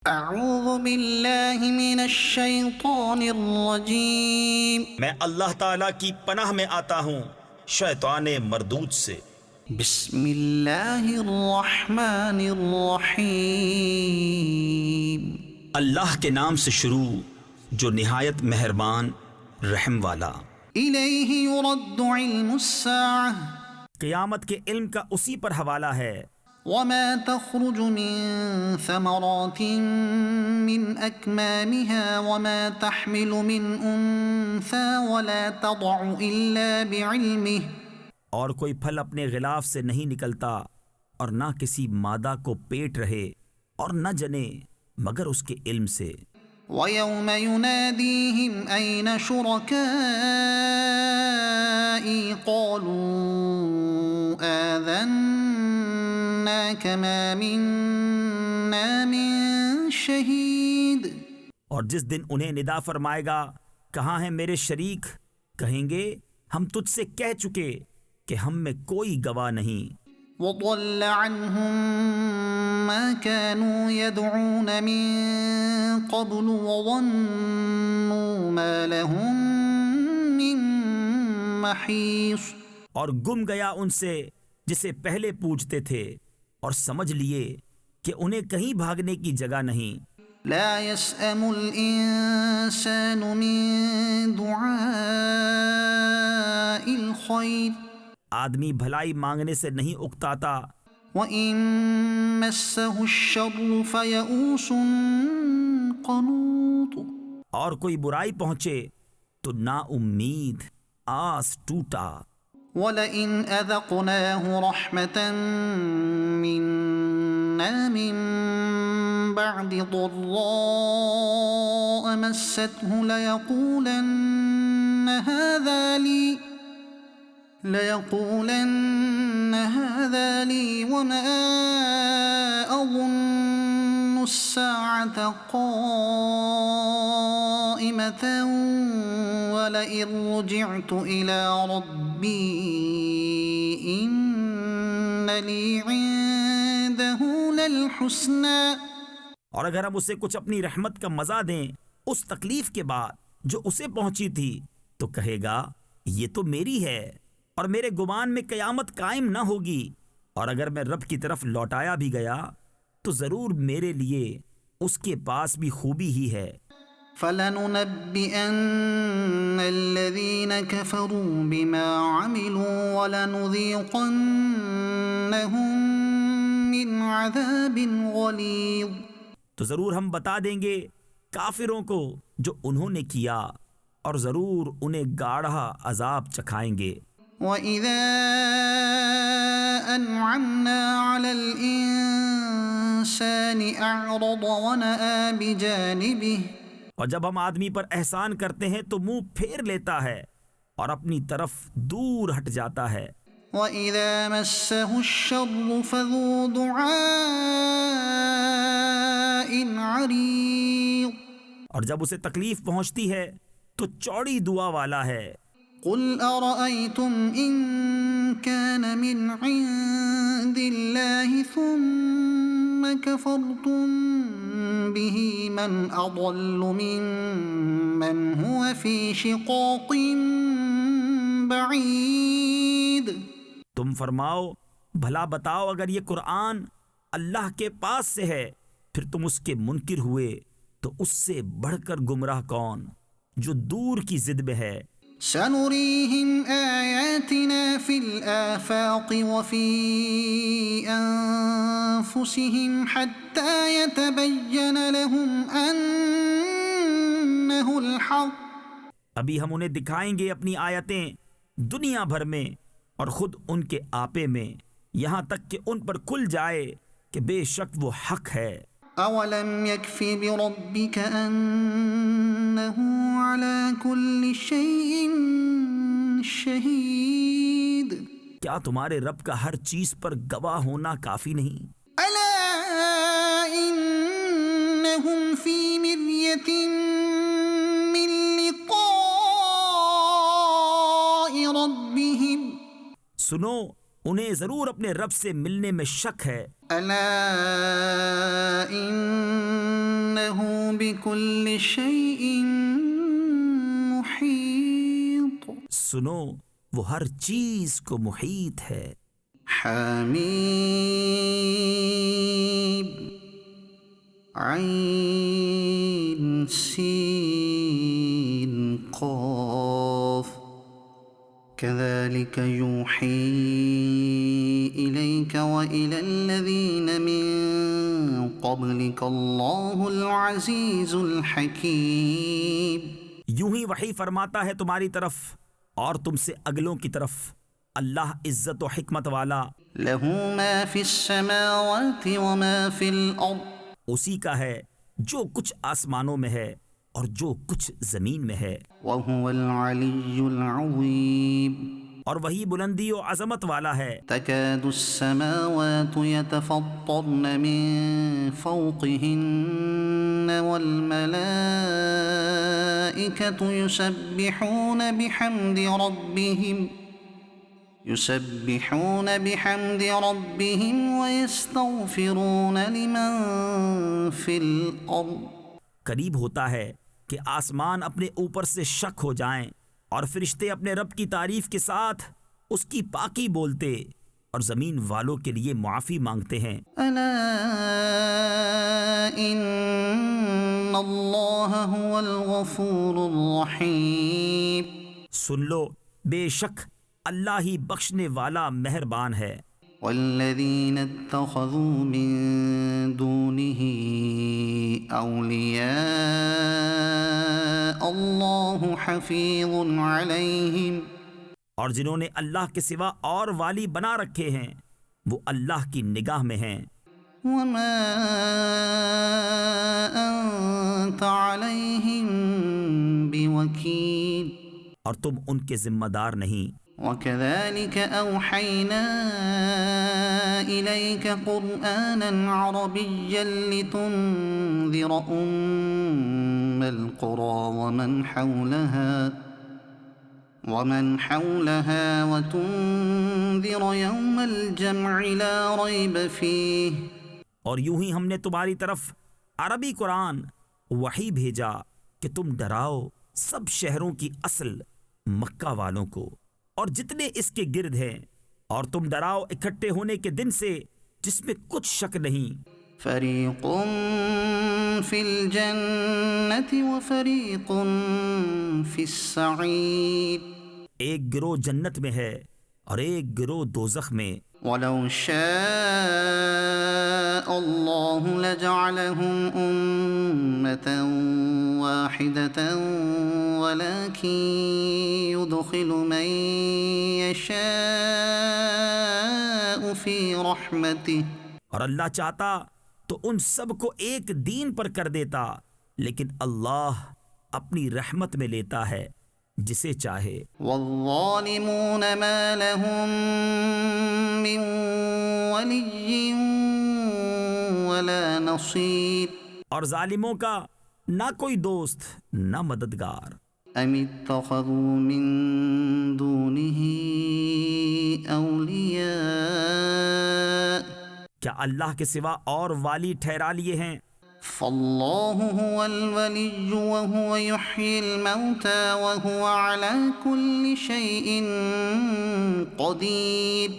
اعوذ باللہ من الشیطان الرجیم میں اللہ تعالیٰ کی پناہ میں آتا ہوں شیطان مردود سے۔ بسم اللہ الرحمن الرحیم اللہ کے نام سے شروع جو نہایت مہربان رحم والا۔ الیہ یرد علم الساعہ قیامت کے علم کا اسی پر حوالہ ہے۔ وما تخرج من ثمرات من اکمامها وما تحمل من انثى ولا تضع الا بعلمه، اور کوئی پھل اپنے غلاف سے نہیں نکلتا اور نہ کسی مادہ کو پیٹ رہے اور نہ جنے مگر اس کے علم سے۔ وَيَوْمَ يُنَادِيهِمْ أَيْنَ شُرَكَائِي قَالُوا آذَنَّاكَ مَا مِنَّا مِن شَهِيدٍ، اور جس دن انہیں ندا فرمائے گا کہاں ہیں میرے شریک، کہیں گے ہم تجھ سے کہہ چکے کہ ہم میں کوئی گواہ نہیں۔ وَضَلَّ عَنْهُمْ مَا كَانُوا يَدْعُونَ مِن قَبْلُ وَظَنُّوا مَا لَهُم مِّن مَّحِيصٍ، اور گم گیا ان سے جسے پہلے پوجتے تھے اور سمجھ لیے کہ انہیں کہیں بھاگنے کی جگہ نہیں۔ لا يسأم الإنسان من دعاء الخير، آدمی بھلائی مانگنے سے نہیں اکتاتا، وَإِن مَّسَّهُ الشَّرُّ فَيَئُوسٌ قَنُوطٌ، اور کوئی برائی پہنچے تو نا امید آس ٹوٹا۔ وَلَئِنْ أَذَقْنَاهُ رَحْمَةً مِّنَّا مِن بَعْدِ ضَرَّاءَ مَسَّتْهُ لَيَقُولَنَّ هَذَا لِي وَمَا أَظُنُّ السَّاعَةَ قَائِمَةً وَلَئِن رُّجِعْتُ إِلَى رَبِّي إِنَّ لِي عِندَهُ لَلْحُسْنَى، اور اگر ہم اسے کچھ اپنی رحمت کا مزہ دیں اس تکلیف کے بعد جو اسے پہنچی تھی تو کہے گا یہ تو میری ہے اور میرے گمان میں قیامت قائم نہ ہوگی، اور اگر میں رب کی طرف لوٹایا بھی گیا تو ضرور میرے لیے اس کے پاس بھی خوبی ہی ہے۔ فَلَنُنَبِّئَنَّ الَّذِينَ كَفَرُوا بِمَا عَمِلُوا وَلَنُذِيقَنَّهُم مِّنْ عَذَابٍ غَلِيظٍ، تو ضرور ہم بتا دیں گے کافروں کو جو انہوں نے کیا، اور ضرور انہیں گاڑھا عذاب چکھائیں گے۔ وَإِذَا أَنْعَمْنَا عَلَى الْإِنسَانِ أَعْرَضَ وَنَأَىٰ بِجَانِبِهِ، اور جب ہم آدمی پر احسان کرتے ہیں تو منہ پھیر لیتا ہے اور اپنی طرف دور ہٹ جاتا ہے۔ وَإِذَا مَسَّهُ الشَّرُّ فَذُو دُعَاءٍ عَرِيضٍ، اور جب اسے تکلیف پہنچتی ہے تو چوڑی دعا والا ہے۔ قُلْ أَرَأَيْتُمْ إِن كَانَ مِنْ عِندِ اللَّهِ ثُمَّ كَفَرْتُم بِهِ مَنْ أَضَلُّ مِمَّنْ هُوَ فِي شِقَاقٍ بَعِيدٍ، تم فرماؤ بھلا بتاؤ اگر یہ قرآن اللہ کے پاس سے ہے پھر تم اس کے منکر ہوئے تو اس سے بڑھ کر گمراہ کون جو دور کی ضد میں ہے۔ سَنُرِيهِمْ آيَاتِنَا فِي الْآفَاقِ وَفِي أَنفُسِهِمْ حَتَّى يَتَبَيَّنَ لَهُمْ أَنَّهُ الْحَقُّ، ابھی ہم انہیں دکھائیں گے اپنی آیتیں دنیا بھر میں اور خود ان کے آپے میں، یہاں تک کہ ان پر کھل جائے کہ بے شک وہ حق ہے۔ أَوَلَمْ يَكْفِ بِرَبِّكَ أَنَّهُ عَلَى كُلِّ شَيْءٍ شَهِيدٌ، کیا تمہارے رب کا ہر چیز پر گواہ ہونا کافی نہیں؟ أَلَا إِنَّهُمْ فِي مِرْيَةٍ مِّن لِقَاءِ رَبِّهِمْ، سنو انہیں ضرور اپنے رب سے ملنے میں شک ہے۔ ألا إنه بكل شيء محيط سنو وہ ہر چیز کو محیط ہے۔ حمیم عین سین قاف كذلك يوحي إليك وإلى الذين من قبلك الله العزيز الحكيم۔ یوں ہی وحی فرماتا ہے تمہاری طرف اور تم سے اگلوں کی طرف اللہ عزت و حکمت والا، له ما في السماوات وما في الأرض اسی کا ہے جو کچھ آسمانوں میں ہے اور جو کچھ زمین میں ہے، وهو العلي العظيم۔ اور وہی بلندی و عظمت والا ہے۔ تكاد السماوات يتفطرن من فوقهن والملائكة يسبحون بحمد ربهم ويستغفرون لمن في الأرض۔ قریب ہوتا ہے کہ آسمان اپنے اوپر سے شک ہو جائیں اور فرشتے اپنے رب کی تعریف کے ساتھ اس کی پاکی بولتے اور زمین والوں کے لیے معافی مانگتے ہیں۔ ألا إن الله هو الغفور الرحيم۔ سن لو بے شک اللہ ہی بخشنے والا مہربان ہے۔ والذين اتخذوا من دونه أولياء الله حفيظ عليهم۔ اور جنہوں نے اللہ کے سوا اور والی بنا رکھے ہیں وہ اللہ کی نگاہ میں ہیں۔ وما أنت عليهم بوكيل۔ اور تم ان کے ذمہ دار نہیں۔ وكذلك أوحينا إليك قرآنا عربيا لتنذر القرى ومن حولها وتنذر يوم الجمع لا ريب فيه۔ اور یوں ہی ہم نے تمہاری طرف عربی قرآن وحی بھیجا کہ تم ڈراؤ سب شہروں کی اصل مکہ والوں کو اور جتنے اس کے گرد ہیں، اور تم ڈراؤ اکٹھے ہونے کے دن سے جس میں کچھ شک نہیں۔ فریق فی الجنة وفریق فی السعیر۔ ایک گروہ جنت میں ہے اور ایک گروہ دوزخ میں۔ وَلَوْ شَاءَ اللَّهُ لَجَعَلَهُمْ أُمَّةً وَاحِدَةً وَلَكِنْ يُدْخِلُ مَنْ يَشَاءُ فِي رَحْمَتِهِ۔ اور اللہ چاہتا تو ان سب کو ایک دین پر کر دیتا، لیکن اللہ اپنی رحمت میں لیتا ہے جسے چاہے۔ وَالظَّالِمُونَ مَا لَهُم مِّن وَلِيٍّ وَلَا نَصِيرٍ۔ اور ظالموں کا نہ کوئی دوست نہ مددگار۔ أَمِ اتَّخَذُوا مِن دُونِهِ أَوْلِيَاءَ۔ کیا اللہ کے سوا اور والی ٹھہرا لیے ہیں؟ فاللہ هو الولی وهو يحيي الموتى وهو على كل شيء قدیر۔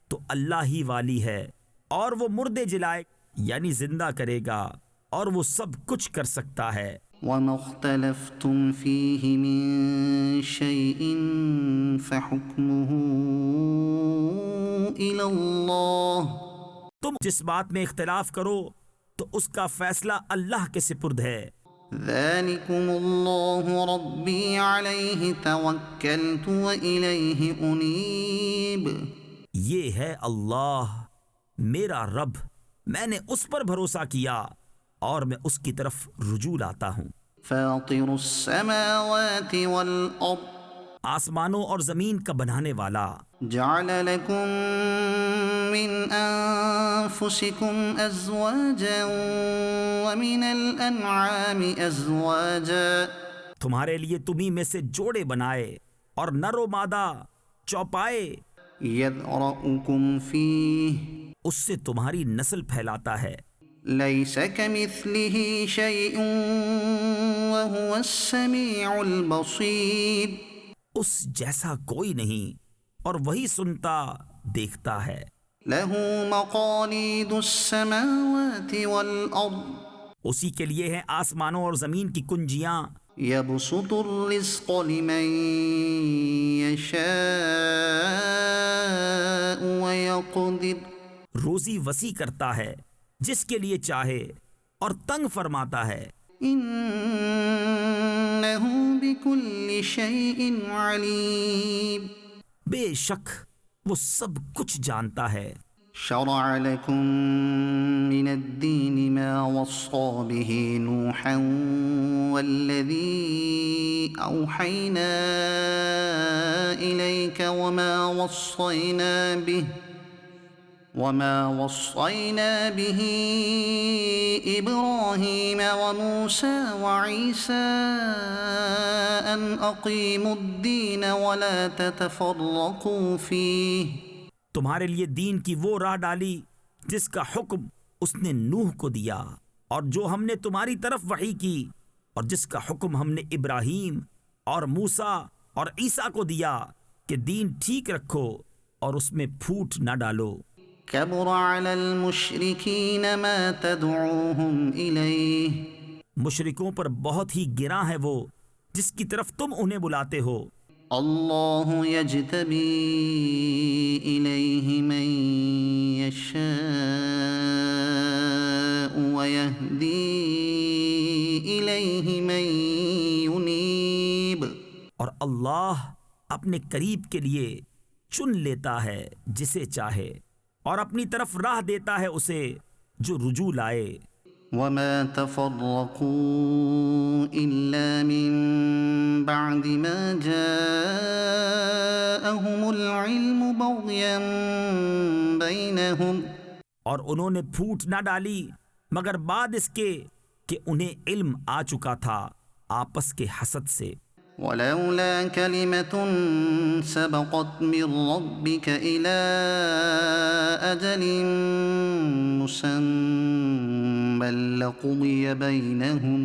تو اللہ ہی والی ہے اور وہ مردے جلائے یعنی زندہ کرے گا اور وہ سب کچھ کر سکتا ہے۔ وما اختلفتم فيه من شيء فحكمه إلى الله۔ تم جس بات میں اختلاف کرو تو اس کا فیصلہ اللہ کے سپرد ہے۔ ذلكم الله ربي عليه توكلت وإليه أنيب۔ یہ ہے اللہ میرا رب، میں نے اس پر بھروسہ کیا اور میں اس کی طرف رجوع لاتا ہوں۔ فاطر السماوات والأرض آسمانوں اور زمین کا بنانے والا، جعل لكم من أنفسكم أزواجا ومن الأنعام أزواجا۔ تمہارے لیے تمہیں میں سے جوڑے بنائے اور نر و مادہ چوپائے يذرأكم فيه اس سے تمہاری نسل پھیلاتا ہے۔ ليس كمثله شيء وهو السميع البصير اس جیسا کوئی نہیں اور وہی سنتا دیکھتا ہے۔ له مقاليد السماوات والأرض اسی کے لیے ہیں آسمانوں اور زمین کی کنجیاں۔ يبسط الرزق لمن يشاء ويقدر روزی وسیع کرتا ہے جس کے لیے چاہے اور تنگ فرماتا ہے۔ إنه بكل شيء عليم بے شک وہ سب کچھ جانتا ہے۔ شرع لكم من الدين ما وصى به نوحا والذي أوحينا إليك وما وصينا به إبراهيم وموسى وعيسى أن أقيموا الدين ولا تتفرقوا فيه تمہارے لیے دین کی وہ راہ ڈالی جس کا حکم اس نے نوح کو دیا، اور جو ہم نے تمہاری طرف وحی کی، اور جس کا حکم ہم نے ابراہیم اور موسیٰ اور عیسیٰ کو دیا کہ دین ٹھیک رکھو اور اس میں پھوٹ نہ ڈالو۔ كبر على المشركين ما تدعوهم إليه مشرکوں پر بہت ہی گراں ہے وہ جس کی طرف تم انہیں بلاتے ہو۔ اللہ يجتبی إليه من يشاء ويهدي إليه من ينيب اور اللہ اپنے قریب کے لیے چن لیتا ہے جسے چاہے، اور اپنی طرف راہ دیتا ہے اسے جو رجوع لائے۔ وما تفرقوا إلا من بعد ما جاءهم العلم بغيا بينهم اور انہوں نے پھوٹ نہ ڈالی مگر بعد اس کے کہ انہیں علم آ چکا تھا آپس کے حسد سے۔ ولولا كلمة سبقت من ربك إلى أجل مسمى لقضي بينهم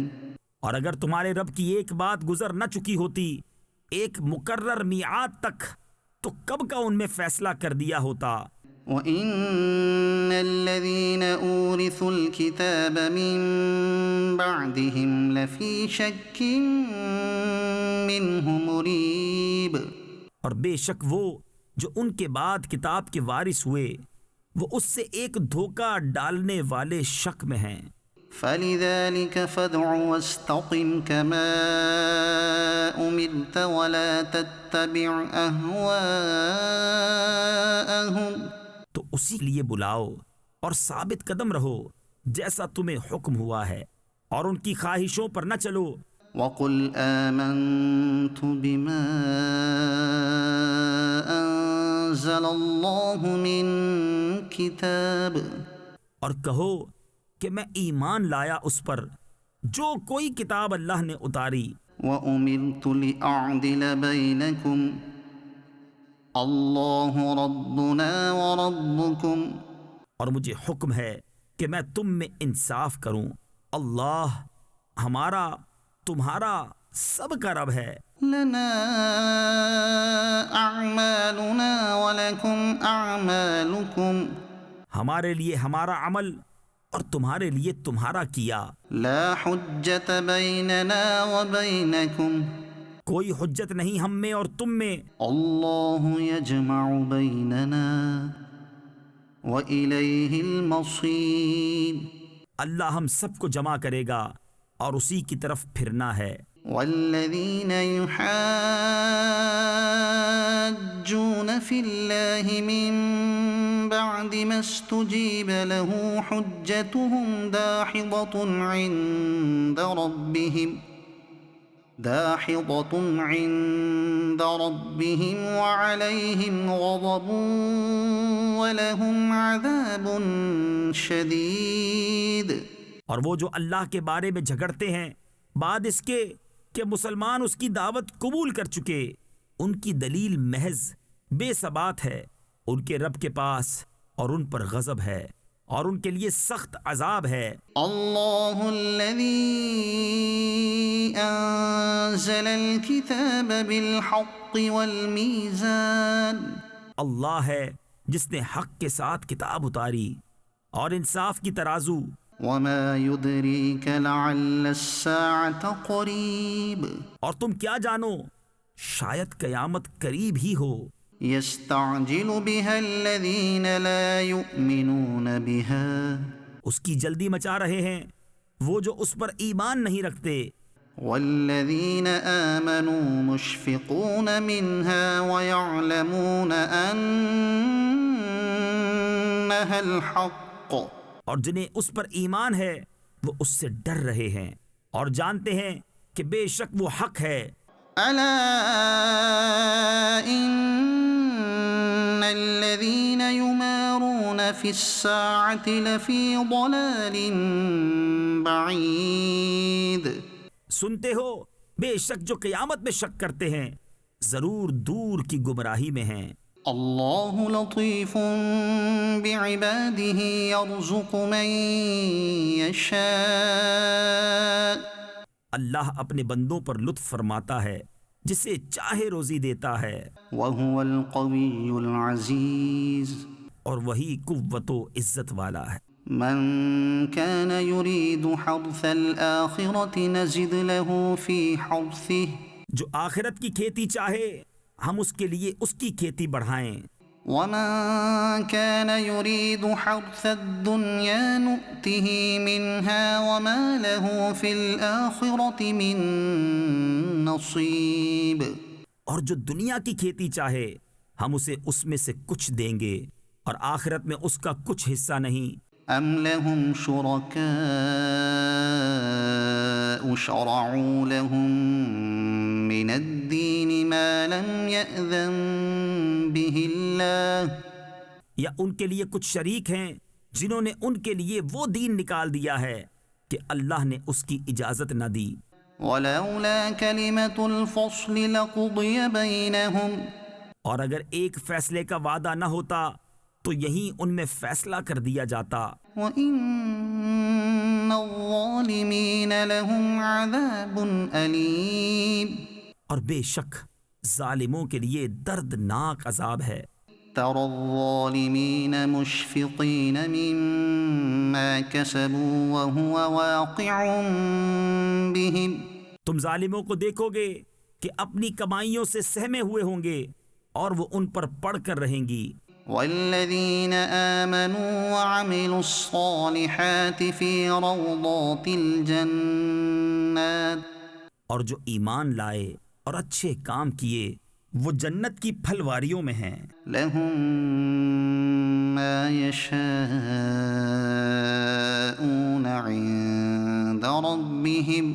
اور اگر تمہارے رب کی ایک بات گزر نہ چکی ہوتی ایک مقرر میعاد تک، تو کب کا ان میں فیصلہ کر دیا ہوتا۔ وَإِنَّ الَّذِينَ أُورِثُوا الْكِتَابَ مِن بَعْدِهِمْ لَفِي شَكٍّ مِّنْهُ مُرِيبٍ اور بے شک وہ جو ان کے بعد کتاب کے وارث ہوئے وہ اس سے ایک دھوکہ ڈالنے والے شک میں ہیں۔ فَلِذَلِكَ فَادْعُ وَاسْتَقِمْ كَمَا أُمِرْتَ وَلَا تَتَّبِعْ أَهْوَاءَهُمْ تو اسی لیے بلاؤ اور ثابت قدم رہو جیسا تمہیں حکم ہوا ہے، اور ان کی خواہشوں پر نہ چلو۔ وَقُلْ آمَنْتُ بِمَا أَنزَلَ اللَّهُ مِنْ كِتَابٍ اور کہو کہ میں ایمان لایا اس پر جو کوئی کتاب اللہ نے اتاری۔ وَأُمِرْتُ لِأَعْدِلَ بَيْنَكُمْ اللَّهُ رَبُّنَا وَرَبُّكُمْ اور مجھے حکم ہے کہ میں تم میں انصاف کروں، اللہ ہمارا تمہارا سب کا رب ہے۔ لَنَا أَعْمَالُنَا وَلَكُمْ أَعْمَالُكُمْ ہمارے لیے ہمارا عمل اور تمہارے لیے تمہارا کیا۔ لَا حُجَّةَ بَيْنَنَا وَبَيْنَكُمْ کوئی حجت نہیں ہم میں اور تم میں۔ اللہ یجمع بیننا وإلیہ المصیر اللہ ہم سب کو جمع کرے گا اور اسی کی طرف پھرنا ہے۔ والذین یحاجون فی اللہ من بعد ما استجیب له حجتهم داحضة عند ربهم وعليهم غضب ولهم عذاب شدید۔ اور وہ جو اللہ کے بارے میں جھگڑتے ہیں بعد اس کے کہ مسلمان اس کی دعوت قبول کر چکے، ان کی دلیل محض بے ثبات ہے ان کے رب کے پاس اور ان پر غضب ہے اور ان کے لیے سخت عذاب ہے۔ اللہ الذی انزل الكتاب بالحق والمیزان، اللہ ہے جس نے حق کے ساتھ کتاب اتاری اور انصاف کی ترازو۔ وما يدريك لعل الساعة قريب، اور تم کیا جانو شاید قیامت قریب ہی ہو۔ يستعجل بها الذين لا يؤمنون بها، اس کی جلدی مچا رہے ہیں وہ جو اس پر ایمان نہیں رکھتے، والذين آمنوا مشفقون منها ويعلمون أنها الحق، اور جنہیں اس پر ایمان ہے وہ اس سے ڈر رہے ہیں اور جانتے ہیں کہ بے شک وہ حق ہے۔ ألا إن الذين يمارون في الساعة لفي ضلال بعيد، سنتے ہو بے شک جو قیامت میں شک کرتے ہیں ضرور دور کی گمراہی میں ہیں۔ اللہ لطیف بعباده يرزق من يشاء، اللہ اپنے بندوں پر لطف فرماتا ہے جسے چاہے روزی دیتا ہے، وهو القوی العزیز، اور وہی قوت و عزت والا ہے۔ من كان يريد حرث الآخرة نزد له في حرثه، جو آخرت کی کھیتی چاہے ہم اس کے لیے اس کی کھیتی بڑھائیں، ومن كان يريد حرث الدنيا نؤته منها وما له في الآخرة من نصيب، اور جو دنیا کی کھیتی چاہے ہم اسے اس میں سے کچھ دیں گے اور آخرت میں اس کا کچھ حصہ نہیں۔ ام لهم شركاء شرعوا لهم من الدين ما لم يأذن به الله، یا ان کے لیے کچھ شریک ہیں جنہوں نے ان کے لیے وہ دین نکال دیا ہے کہ اللہ نے اس کی اجازت نہ دی۔ ولولا كلمة الفصل لقضي بينهم، اور اگر ایک فیصلے کا وعدہ نہ ہوتا تو یہیں ان میں فیصلہ کر دیا جاتا، وَإِنَّ الظَّالِمِينَ لَهُمْ عَذَابٌ أَلِيمٌ، اور بے شک ظالموں کے لیے دردناک عذاب ہے۔ تَرَى الظَّالِمِينَ مُشْفِقِينَ مِمَّا كَسَبُوا وَهُوَ وَاقِعٌ بِهِمْ، تم ظالموں کو دیکھو گے کہ اپنی کمائیوں سے سہمے ہوئے ہوں گے اور وہ ان پر پڑھ کر رہیں گی۔ والذین آمنوا وعملوا الصالحات فی روضات الجنات، اور جو ایمان لائے اور اچھے کام کیے وہ جنت کی پھلواریوں میں ہیں، لهم ما يشاءون عند ربهم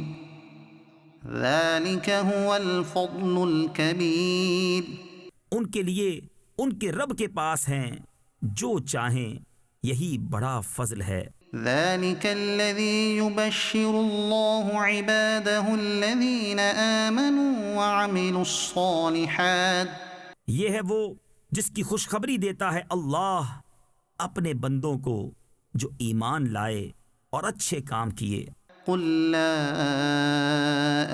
ذلك هو الفضل الكبير، ان کے لیے ان کے رب کے پاس ہیں جو چاہیں، یہی بڑا فضل ہے۔ ذلك الذي يبشر الله عباده الذين آمنوا وعملوا الصالحات، یہ ہے وہ جس کی خوشخبری دیتا ہے اللہ اپنے بندوں کو جو ایمان لائے اور اچھے کام کیے۔ قل لا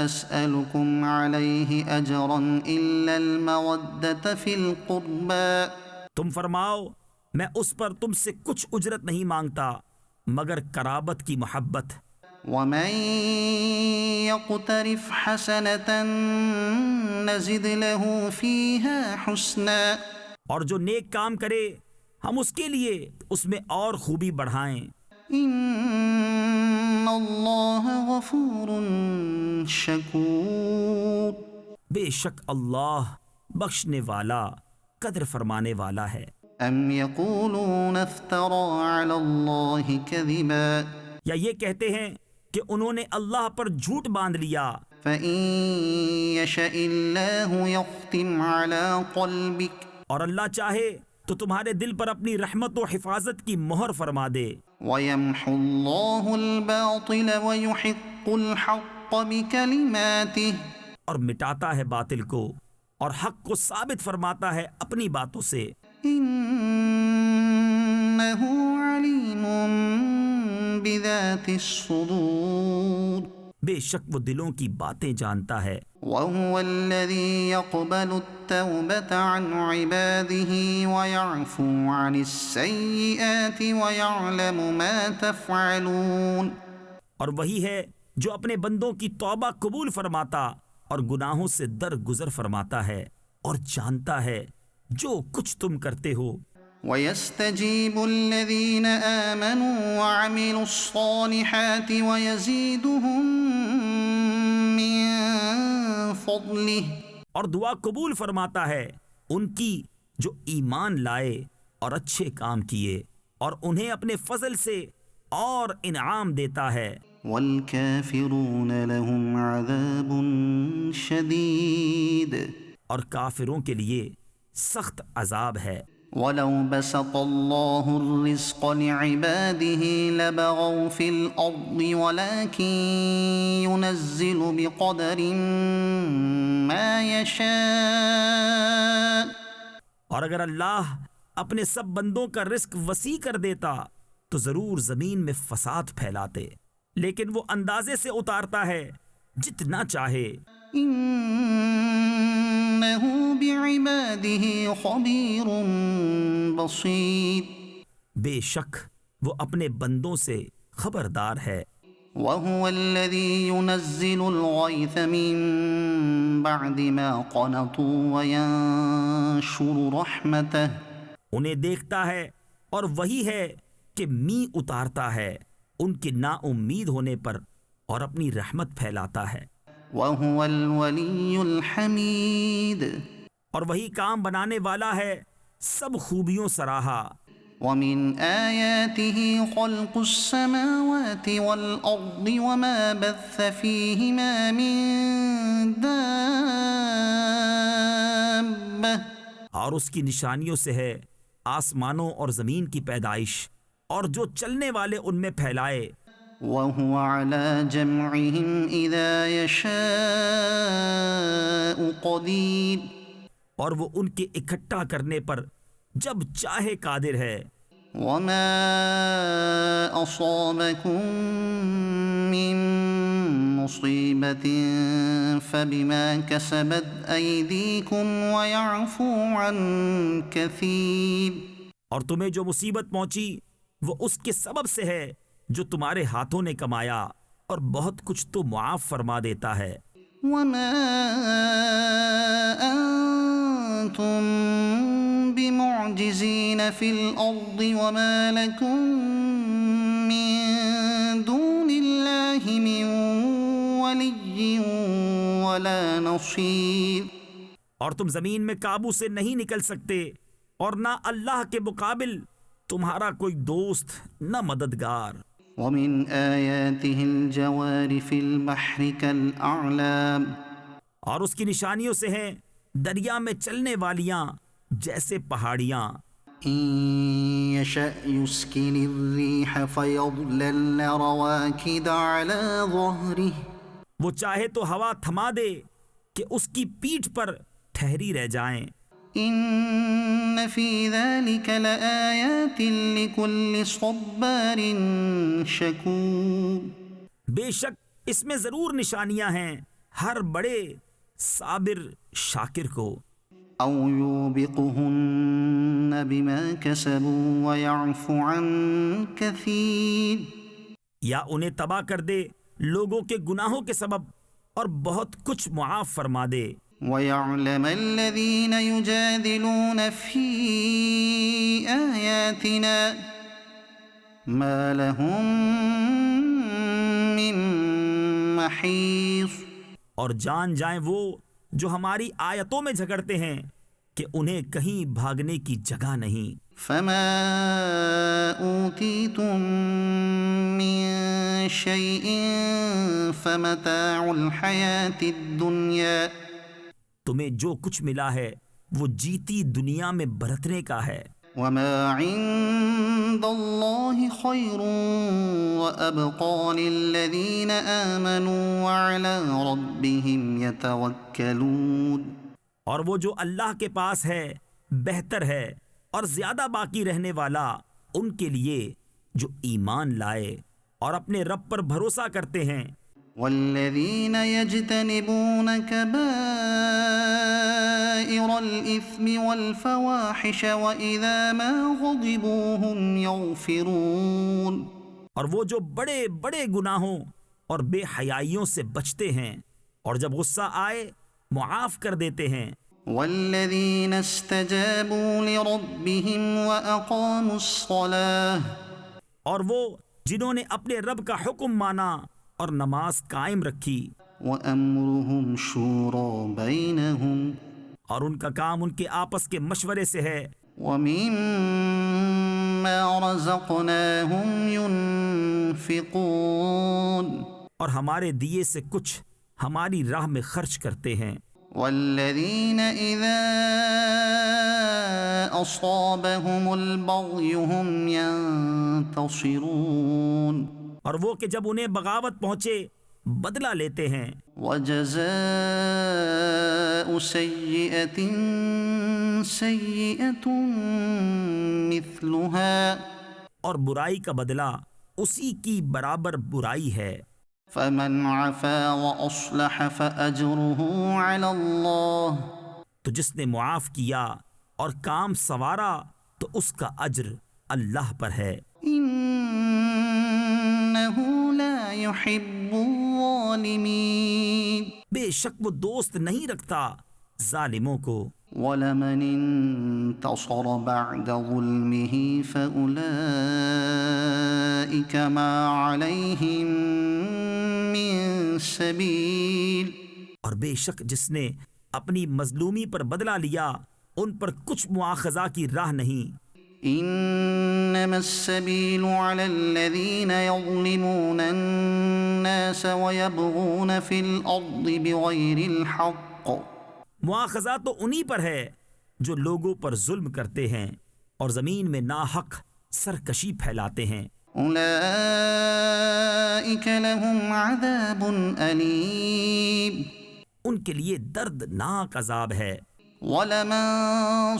أسألكم عليه أجرا إلا المودة في القربى، تم فرماؤ میں اس پر تم سے کچھ اجرت نہیں مانگتا مگر قرابت کی محبت۔ ومن يقترف حسنة نزد له فيها حسنا، اور جو نیک کام کرے ہم اس کے لیے اس میں اور خوبی بڑھائیں۔ ان اللہ غفور شکور، بے شک اللہ بخشنے والا قدر فرمانے والا ہے۔ ام یقولون افترى علی اللہ کذبا، یا یہ کہتے ہیں کہ انہوں نے اللہ پر جھوٹ باندھ لیا، فإن يشأ اللہ یختم علی قلبک، اور اللہ چاہے تو تمہارے دل پر اپنی رحمت و حفاظت کی مہر فرما دے، وَيَمْحُ اللَّهُ الْبَاطِلَ وَيُحِقُّ الْحَقَّ بِكَلِمَاتِهِ، اور مٹاتا ہے باطل کو اور حق کو ثابت فرماتا ہے اپنی باتوں سے۔ إنه عليم بذات الصدور بے شک وہ دلوں کی باتیں جانتا ہے، وهو الذي يقبل التوبة عن عباده ويعفو عن السيئات ويعلم ما تفعلون اور وہی ہے جو اپنے بندوں کی توبہ قبول فرماتا اور گناہوں سے درگزر فرماتا ہے اور جانتا ہے جو کچھ تم کرتے ہو۔ ويستجيب الذين آمنوا وعملوا الصالحات ويزيدهم من فضله اور دعا قبول فرماتا ہے ان کی جو ایمان لائے اور اچھے کام کیے، اور انہیں اپنے فضل سے اور انعام دیتا ہے۔ والكافرون لهم عذاب شديد اور کافروں کے لیے سخت عذاب ہے۔ ولو بسط الله الرزق لعباده لبغوا في الأرض ولكن ينزل بقدر ما يشاء اور اگر اللہ اپنے سب بندوں کا رزق وسیع کر دیتا تو ضرور زمین میں فساد پھیلاتے، لیکن وہ اندازے سے اتارتا ہے جتنا چاہے۔ إنه بعباده خبير بصير بے شک وہ اپنے بندوں سے خبردار ہے۔ وهو الذي ينزل الغيث من بعد ما قنطوا وينشر رحمته انہیں دیکھتا ہے اور وہی ہے کہ می اتارتا ہے ان کے نا امید ہونے پر اور اپنی رحمت پھیلاتا ہے۔ وهو الولي الحميد اور وہی کام بنانے والا ہے سب خوبیوں سراہا۔ ومن آياته خلق السماوات والأرض وما بث فيهما من دابة اور اس کی نشانیوں سے ہے آسمانوں اور زمین کی پیدائش اور جو چلنے والے ان میں پھیلائے۔ وهو على جمعهم إذا يشاء قدير اور وہ ان کے اکٹھا کرنے پر جب چاہے قادر ہے۔ وما أصابكم من مصيبة فبما كسبت أيديكم ويعفو عن كثير اور تمہیں جو مصیبت پہنچی وہ اس کے سبب سے ہے جو تمہارے ہاتھوں نے کمایا، اور بہت کچھ تو معاف فرما دیتا ہے۔ وما أنتم بمعجزين في الأرض وما لكم من دون الله من ولي ولا نصير اور تم زمین میں قابو سے نہیں نکل سکتے، اور نہ اللہ کے مقابل تمہارا کوئی دوست نہ مددگار۔ ومن آياته الجوار في البحر كالأعلام اور اس کی نشانیوں سے ہیں دریا میں چلنے والیاں جیسے پہاڑیاں۔ إن يشأ يسكن الريح فيظللن رواكد على ظهره وہ چاہے تو ہوا تھما دے کہ اس کی پیٹھ پر ٹھہری رہ جائیں۔ إن في ذلك لآيات لكل صبار شكور بے شک اس میں ضرور نشانیاں ہیں ہر بڑے صابر شاکر کو۔ أو يوبقهن بما كسبوا ويعفو عن كثير یا انہیں تباہ کر دے لوگوں کے گناہوں کے سبب اور بہت کچھ معاف فرما دے۔ ويعلم الذين يجادلون في آياتنا ما لهم من محيص اور جان جائیں وہ جو ہماری آیتوں میں جھگڑتے ہیں کہ انہیں کہیں بھاگنے کی جگہ نہیں۔ فما أوتيتم من شيء فمتاع الحياة الدنيا تمہیں جو کچھ ملا ہے وہ جیتی دنیا میں برتنے کا ہے، وما عند الله خير وأبقى للذين آمنوا وعلى ربهم يتوكلون اور وہ جو اللہ کے پاس ہے بہتر ہے اور زیادہ باقی رہنے والا ان کے لیے جو ایمان لائے اور اپنے رب پر بھروسہ کرتے ہیں۔ والذين يجتنبون كبائر الإثم والفواحش وإذا ما غضبوا هم يغفرون، اور وہ جو بڑے بڑے گناہوں اور بے حیائیوں سے بچتے ہیں اور جب غصہ آئے معاف کر دیتے ہیں۔ والذين استجابوا لربهم وأقاموا الصلاة، اور وہ جنہوں نے اپنے رب کا حکم مانا اور نماز قائم رکھی، وأمرهم شورى بينهم، اور ان کا کام ان کے آپس کے مشورے سے ہے، ومما رزقناهم ينفقون، اور ہمارے دیے سے کچھ ہماری راہ میں خرچ کرتے ہیں۔ والذين إذا أصابهم البغي هم ينتصرون، اور وہ کہ جب انہیں بغاوت پہنچے بدلہ لیتے ہیں۔ وجزاء سيئة سيئة مثلها، اور برائی کا بدلہ اسی کی برابر برائی ہے۔ فمن عفا وأصلح فأجره على الله، تو جس نے معاف کیا اور کام سنوارا تو اس کا اجر اللہ پر ہے۔ إنه لا يحب الظالمين، بے شک وہ دوست نہیں رکھتا ظالموں کو۔ ولمن انتصر بعد ظلمه فأولئك ما عليهم من سبيل، اور بے شک جس نے اپنی مظلومی پر بدلہ لیا ان پر کچھ مواخذہ کی راہ نہیں۔ إنما السبيل على الذين يظلمون الناس ويبغون في الأرض بغير الحق، مواخذہ تو انہی پر ہے جو لوگوں پر ظلم کرتے ہیں اور زمین میں ناحق سرکشی پھیلاتے ہیں۔ أولئك لهم عذاب أليم، ان کے لیے دردناک عذاب ہے۔ ولمن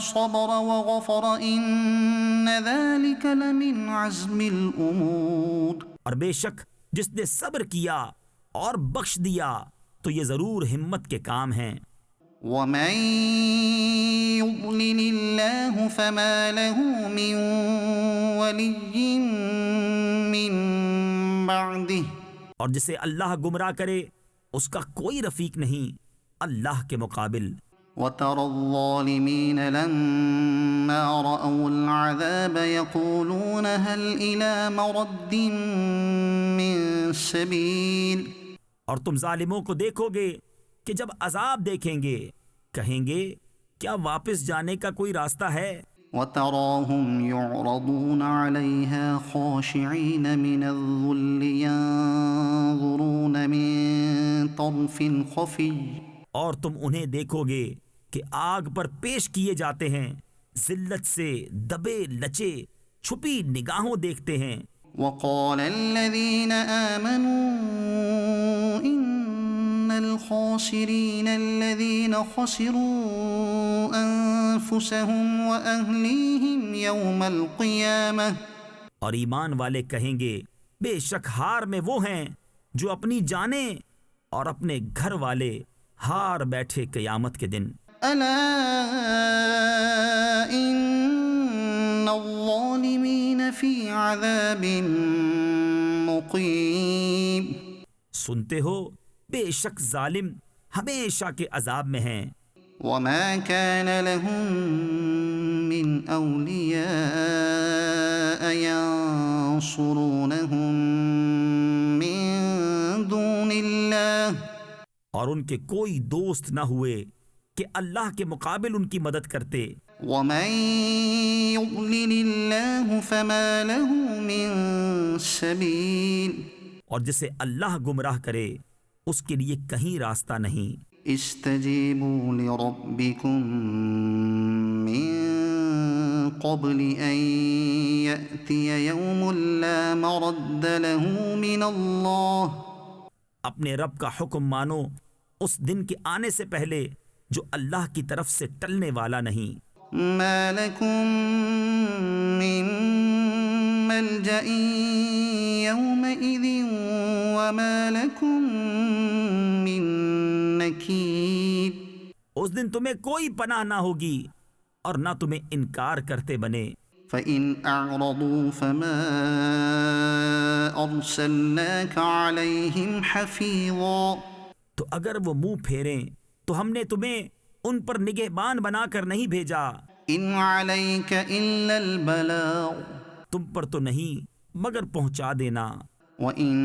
صبر وغفر إن ذلك لمن عزم الأمور، اور بے شک جس نے صبر کیا اور بخش دیا تو یہ ضرور ہمت کے کام ہیں۔ ومن يضلل الله فما له من ولي من بعده، اور جسے اللہ گمراہ کرے اس کا کوئی رفیق نہیں اللہ کے مقابل۔ وترى الظالمين لما رأوا العذاب يقولون هل إلى مرد من سبيل، اور تم ظالموں کو دیکھو گے کہ جب عذاب دیکھیں گے کہیں گے کیا واپس جانے کا کوئی راستہ ہے۔ وتراهم يعرضون عليها خاشعين من الذل ينظرون من طرف خفي، اور تم انہیں دیکھو گے کہ آگ پر پیش کیے جاتے ہیں، ذلت سے دبے لچے چھپی نگاہوں دیکھتے ہیں۔ وقال الذين آمنوا إن الخاسرين الذين خسروا أنفسهم وأهليهم يوم القيامة، اور ایمان والے کہیں گے بے شک ہار میں وہ ہیں جو اپنی جانیں اور اپنے گھر والے ہار بیٹھے قیامت کے دن۔ ألا إن الظالمين في عذاب مقيم، سنتے ہو بے شک ظالم ہمیشہ کے عذاب میں ہیں۔ وما كان لهم من أولياء ينصرونهم من دون الله، اور ان کے کوئی دوست نہ ہوئے کہ اللہ کے مقابل ان کی مدد کرتے۔ ومن يضلل الله فما له من سبيل، اور جسے اللہ گمراہ کرے اس کے لیے کہیں راستہ نہیں۔ استجیبوا لربکم من قبل ان یأتی یوم لا مرد له من اللہ، اپنے رب کا حکم مانو اس دن کے آنے سے پہلے جو اللہ کی طرف سے ٹلنے والا نہیں۔ ما لكم من ملجأ يومئذ وما لكم من نكير. اس دن تمہیں کوئی پناہ نہ ہوگی اور نہ تمہیں انکار کرتے بنے. فإن أعرضوا فما أرسلناك عليهم حفيظا. تو اگر وہ منہ پھیریں تو ہم نے تمہیں ان پر نگہبان بنا کر نہیں بھیجا. إن عليك إلا البلاغ. تم پر تو نہیں مگر پہنچا دینا. وَإِنَّا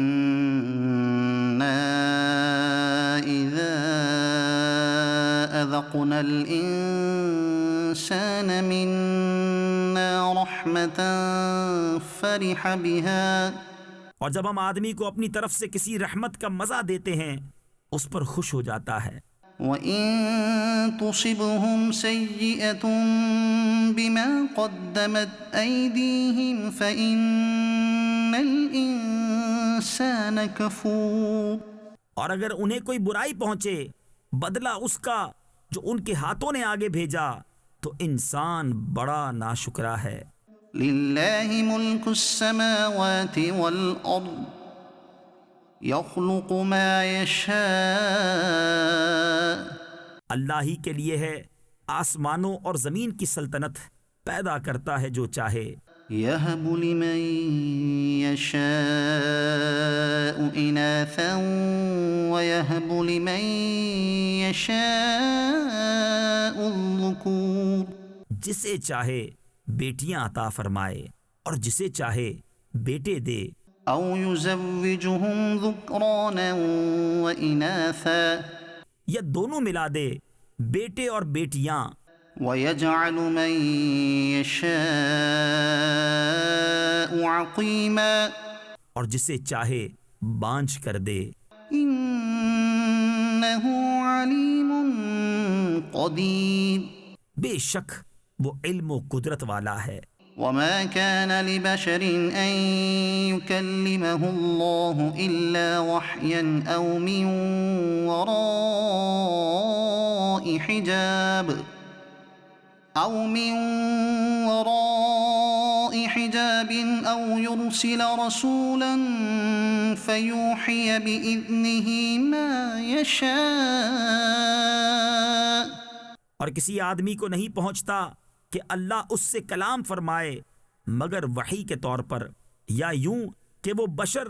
إِذَا أَذَقْنَا الْإِنسَانَ مِنَّا رَحْمَةً فَرِحَ بِهَا. اور جب ہم آدمی کو اپنی طرف سے کسی رحمت کا مزہ دیتے ہیں اس پر خوش ہو جاتا ہے. وَإِن تُصِبْهُمْ سَيِّئَةٌ بِمَا قَدَّمَتْ أَيْدِيهِمْ فَإِنَّ الْإِنسَانَ كَفُورٌ. اور اگر انہیں کوئی برائی پہنچے بدلہ اس کا جو ان کے ہاتھوں نے آگے بھیجا تو انسان بڑا ناشکرا ہے. لِلَّهِ مُلْكُ السَّمَاوَاتِ وَالْأَرْضِ يَخْلُقُ مَا يَشَاءُ. اللہ ہی کے لیے ہے آسمانوں اور زمین کی سلطنت، پیدا کرتا ہے جو چاہے. يَهَبُ لِمَن يَشَاءُ إِنَاثًا وَيَهَبُ لِمَن يَشَاءُ الذُّكُورَ. جسے چاہے بیٹیاں عطا فرمائے اور جسے چاہے بیٹے دے. أَوْ يُزَوِّجُهُمْ ذُكْرَانًا وَإِنَاثًا یا دونوں ملا دے، بیٹے اور بیٹیاں. وَيَجْعَلُ مَن يَشَاءُ عَقِيمًا. اور جسے چاہے بانجھ کر دے. إِنَّهُ عَلِيمٌ قَدِيرٌ. بے شک وہ علم و قدرت والا ہے. وَمَا كَانَ لِبَشَرٍ أَن يُكَلِّمَهُ اللَّهُ إِلَّا وَحْيًا أَوْ مِن وَرَاءِ حِجَابٍ أَوْ يُرْسِلَ رَسُولًا فَيُوحِيَ بِإِذْنِهِ مَا يَشَاءُ. اور کسی آدمی کو نہیں پہنچتا کہ اللہ اس سے کلام فرمائے مگر وحی کے طور پر، یا یوں کہ وہ بشر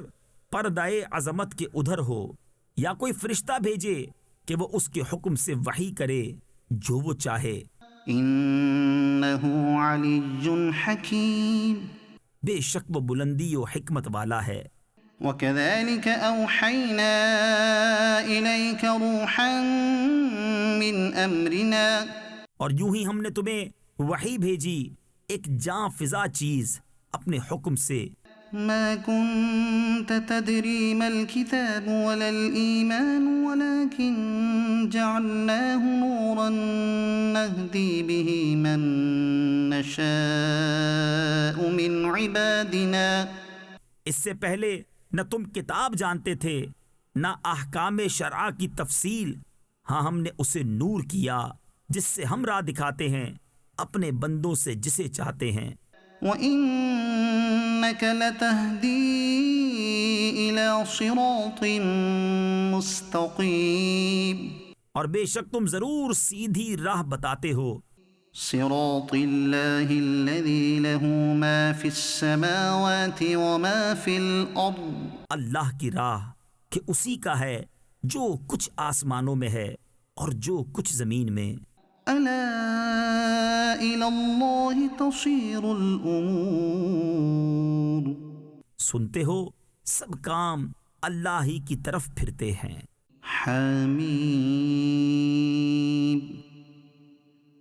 پردائے عظمت کے ادھر ہو، یا کوئی فرشتہ بھیجے کہ وہ اس کے حکم سے وحی کرے جو وہ چاہے. إِنَّهُ عَلِيٌّ حَكِيمٌ. بے شک وہ بلندی و حکمت والا ہے. وَكَذَلِكَ أَوْحَيْنَا إِلَيْكَ رُوحًا مِّنْ أَمْرِنَا. اور یوں ہی ہم نے تمہیں وحی بھیجی ایک جاں فضا چیز اپنے حکم سے. مَا كُنْتَ تَدْرِي مَا الْكِتَابُ وَلَا الْإِيمَانُ وَلَكِنْ جَعَلْنَاهُ نُورًا نَهْدِي بِهِ مَن نَّشَاءُ مِنْ عِبَادِنَا. اس سے پہلے نہ تم کتاب جانتے تھے نہ احکام شرع کی تفصیل. ہاں ہم نے اسے نور کیا جس سے ہم راہ دکھاتے ہیں اپنے بندوں سے جسے چاہتے ہیں. وَإِنَّكَ لَتَهْدِي إِلَى صِرَاطٍ مُسْتَقِيمٍ. اور بے شک تم ضرور سیدھی راہ بتاتے ہو. صِرَاطِ اللَّهِ الَّذِي لَهُ مَا فِي السَّمَاوَاتِ وَمَا فِي الْأَرْضِ. اللہ کی راہ کہ اسی کا ہے جو کچھ آسمانوں میں ہے اور جو کچھ زمین میں. أَلَا إِلَى اللَّهِ تَصِيرُ الْأُمُورُ. سنتے ہو سب کام اللہ ہی کی طرف پھرتے ہیں. حمیم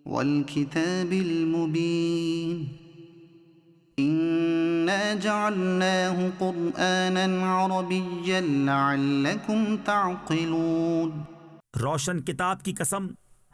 والکتاب المبین إِنَّا جَعَلْنَاهُ قُرْآنًا عَرَبِيًّا لَعَلَّكُمْ تَعْقِلُونَ. روشن کتاب کی قسم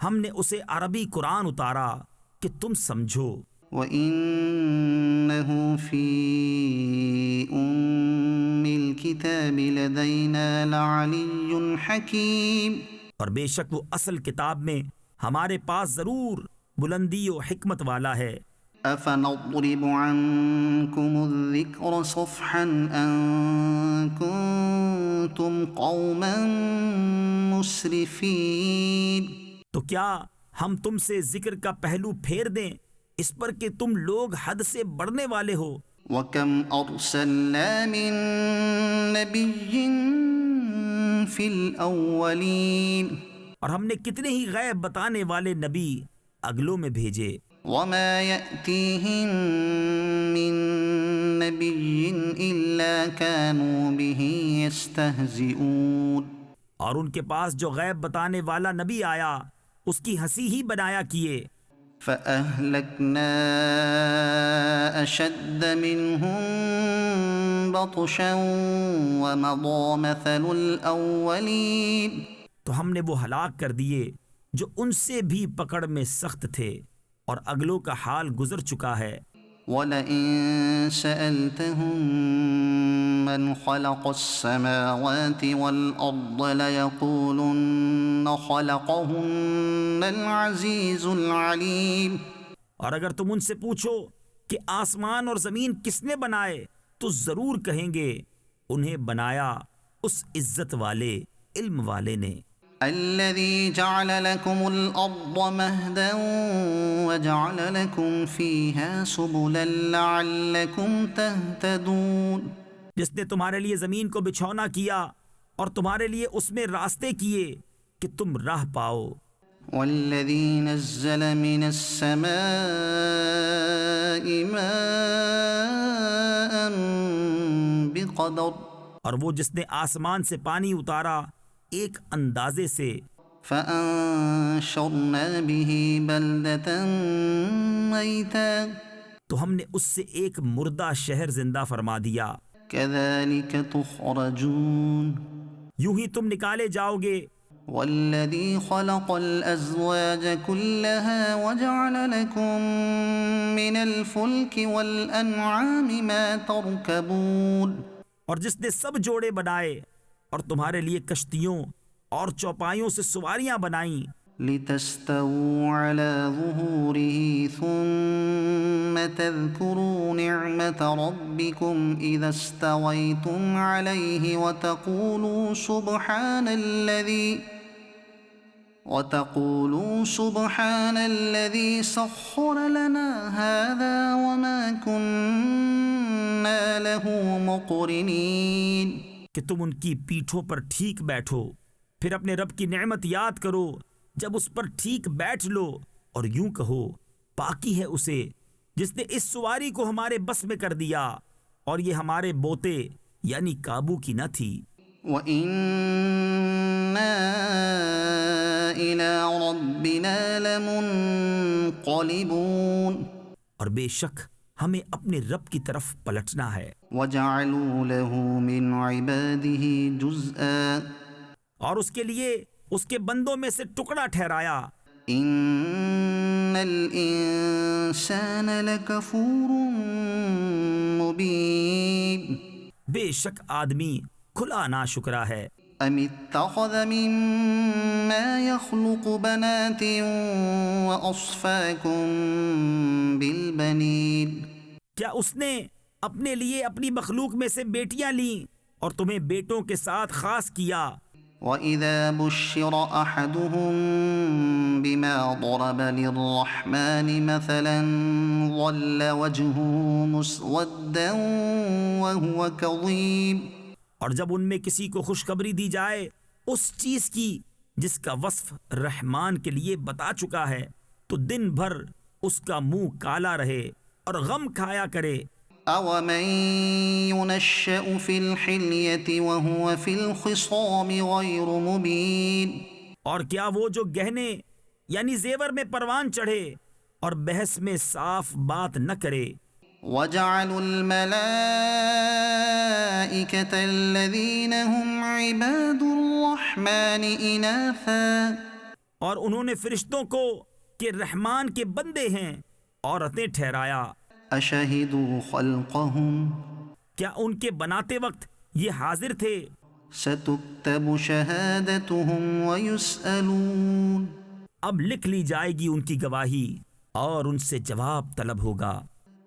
ہم نے اسے عربی قرآن اتارا کہ تم سمجھو. وَإِنَّهُ فِي أُمِّ الْكِتَابِ لَدَيْنَا لَعَلِيٌّ حَكِيمٌ. اور بے شک وہ اصل کتاب میں ہمارے پاس ضرور بلندی و حکمت والا ہے۔ أفنضرب عنكم الذكر صفحا أن كنتم قوما مسرفين؟ تو کیا ہم تم سے ذکر کا پہلو پھیر دیں اس پر کہ تم لوگ حد سے بڑھنے والے ہو؟ وَكَمْ أَرْسَلْنَا مِن نَبِيٍّ فِي الْأَوَّلِينَ، اور ہم نے کتنے ہی غیب بتانے والے نبی اگلوں میں بھیجے۔ وَمَا يَأْتِيهِم مِّن نَّبِيٍّ إِلَّا كَانُوا بِهِ يَسْتَهْزِئُونَ، اور ان کے پاس جو غیب بتانے والا نبی آیا اس کی ہنسی ہی بنایا کیے۔ فَأَهْلَكْنَا أَشَدَّ مِنْهُمْ بَطْشًا وَمَضَىٰ مَثَلُ الْأَوَّلِينَ، تو ہم نے وہ ہلاک کر دیے جو ان سے بھی پکڑ میں سخت تھے، اور اگلوں کا حال گزر چکا ہے۔ وَلَئِن سَأَلْتَهُم مَّنْ خَلَقَ السَّمَاوَاتِ وَالْأَرْضَ لَيَقُولُنَّ خَلَقَهُنَّ الْعَزِيزُ الْعَلِيمُ، اور اگر تم ان سے پوچھو کہ آسمان اور زمین کس نے بنائے تو ضرور کہیں گے انہیں بنایا اس عزت والے علم والے نے۔ الذي جعل لكم الأرض مهدا وجعل لكم فيها سبلا لعلكم تهتدون، جس نے تمہارے لیے زمین کو بچھونا کیا اور تمہارے لیے اس میں راستے کیے کہ تم راہ پاؤ۔ والذي نزل من السماء ماء بقدر، اور وہ جس نے آسمان سے پانی اتارا ایک اندازے سے، فأنشرنا به بلدة ميتا، تو ہم نے اس سے ایک مردہ شہر زندہ فرما دیا۔ كذلك تخرجون، یوں ہی تم نکالے جاؤ گے۔ والذي خلق الأزواج كلها وجعل لكم من الفلك والأنعام ما تركبون، اور جس نے سب جوڑے بنائے اور تمہارے لیے کشتیوں اور چوپایوں سے سواریاں بنائیں، لتستووا على ظهوره ثم تذكروا نعمة ربكم إذا استويتم عليه وتقولوا سبحان الذي سخر لنا هذا وما كنا له مقرنين، کہ تم ان کی پیٹھوں پر ٹھیک بیٹھو، پھر اپنے رب کی نعمت یاد کرو جب اس پر ٹھیک بیٹھ لو، اور یوں کہو پاکی ہے اسے جس نے اس سواری کو ہمارے بس میں کر دیا اور یہ ہمارے بوتے یعنی قابو کی نہ تھی۔ وَإِنَّا إِلَىٰ رَبِّنَا لَمُنقَلِبُونَ، اور بے شک ہمیں اپنے رب کی طرف پلٹنا ہے۔ وَجَعَلُوا لَهُ مِنْ عِبَادِهِ جُزْءًا، اور اس کے لیے اس کے بندوں میں سے ٹکڑا ٹھہرایا۔ إِنَّ الْإِنسَانَ لَكَفُورٌ مُبِينٌ، بے شک آدمی کھلا ناشکرا ہے۔ أَمِ اتَّخَذَ مِمَّا يَخْلُقُ بَنَاتٍ وَأَصْفَاكُم بِالْبَنِينَ، کیا اس نے اپنے لیے اپنی مخلوق میں سے بیٹیاں لیں اور تمہیں بیٹوں کے ساتھ خاص کیا؟ وَإِذَا بُشِّرَ أَحَدُهُم بِمَا ضَرَبَ لِلرَّحْمَنِ مَثَلًا ظَلَّ وَجْهُهُ مُسْوَدًّا وَهُوَ كَظِيمٌ، اور جب ان میں کسی کو خوشخبری دی جائے اس چیز کی جس کا وصف رحمان کے لیے بتا چکا ہے تو دن بھر اس کا منہ کالا رہے اور غم کھایا کرے۔ أَوَمَن يُنَشَّأُ فِي الْحِلْيَةِ وَهُوَ فِي الْخِصَامِ غَيْرُ مُبِينٍ، اور کیا وہ جو گہنے یعنی زیور میں پروان چڑھے اور بحث میں صاف بات نہ کرے۔ وَجَعَلُوا الْمَلَائِكَةَ الَّذِينَ هُمْ عِبَادُ الرَّحْمَنِ إِنَاثًا، اور انہوں نے فرشتوں کو کہ رحمان کے بندے ہیں عورتیں ٹھہرایا۔ أَشَهِدُوا خَلْقَهُمْ، کیا ان کے بناتے وقت یہ حاضر تھے؟ سَتُكْتَبُ شَهَادَتُهُمْ وَيُسْأَلُونَ، اب لکھ لی جائے گی ان کی گواہی اور ان سے جواب طلب ہوگا۔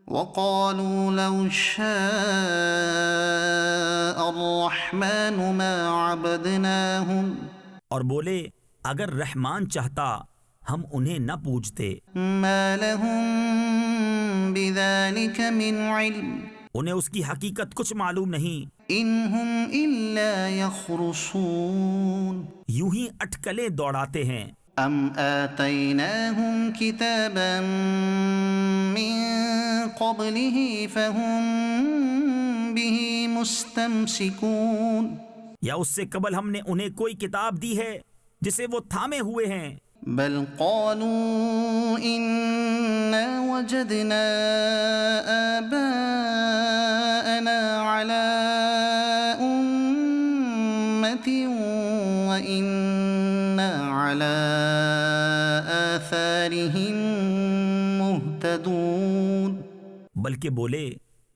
وقالوا لو شاء الرحمن ما عبدناهم اور بولے اگر رحمان چاہتا ہم انہیں نہ پوجتے، ما لهم بذلك من علم انہیں اس کی حقیقت کچھ معلوم نہیں، إن هم إلا يخرصون یوں ہی اٹکلیں دوڑاتے ہیں۔ أم آتيناهم كتابا من قبله فهم به مستمسكون یا اس سے قبل ہم نے انہیں کوئی کتاب دی ہے جسے وہ تھامے ہوئے ہیں؟ بل قالوا إنا وجدنا آباءنا على أمة وإنا على آثارهم مهتدون بلکہ بولے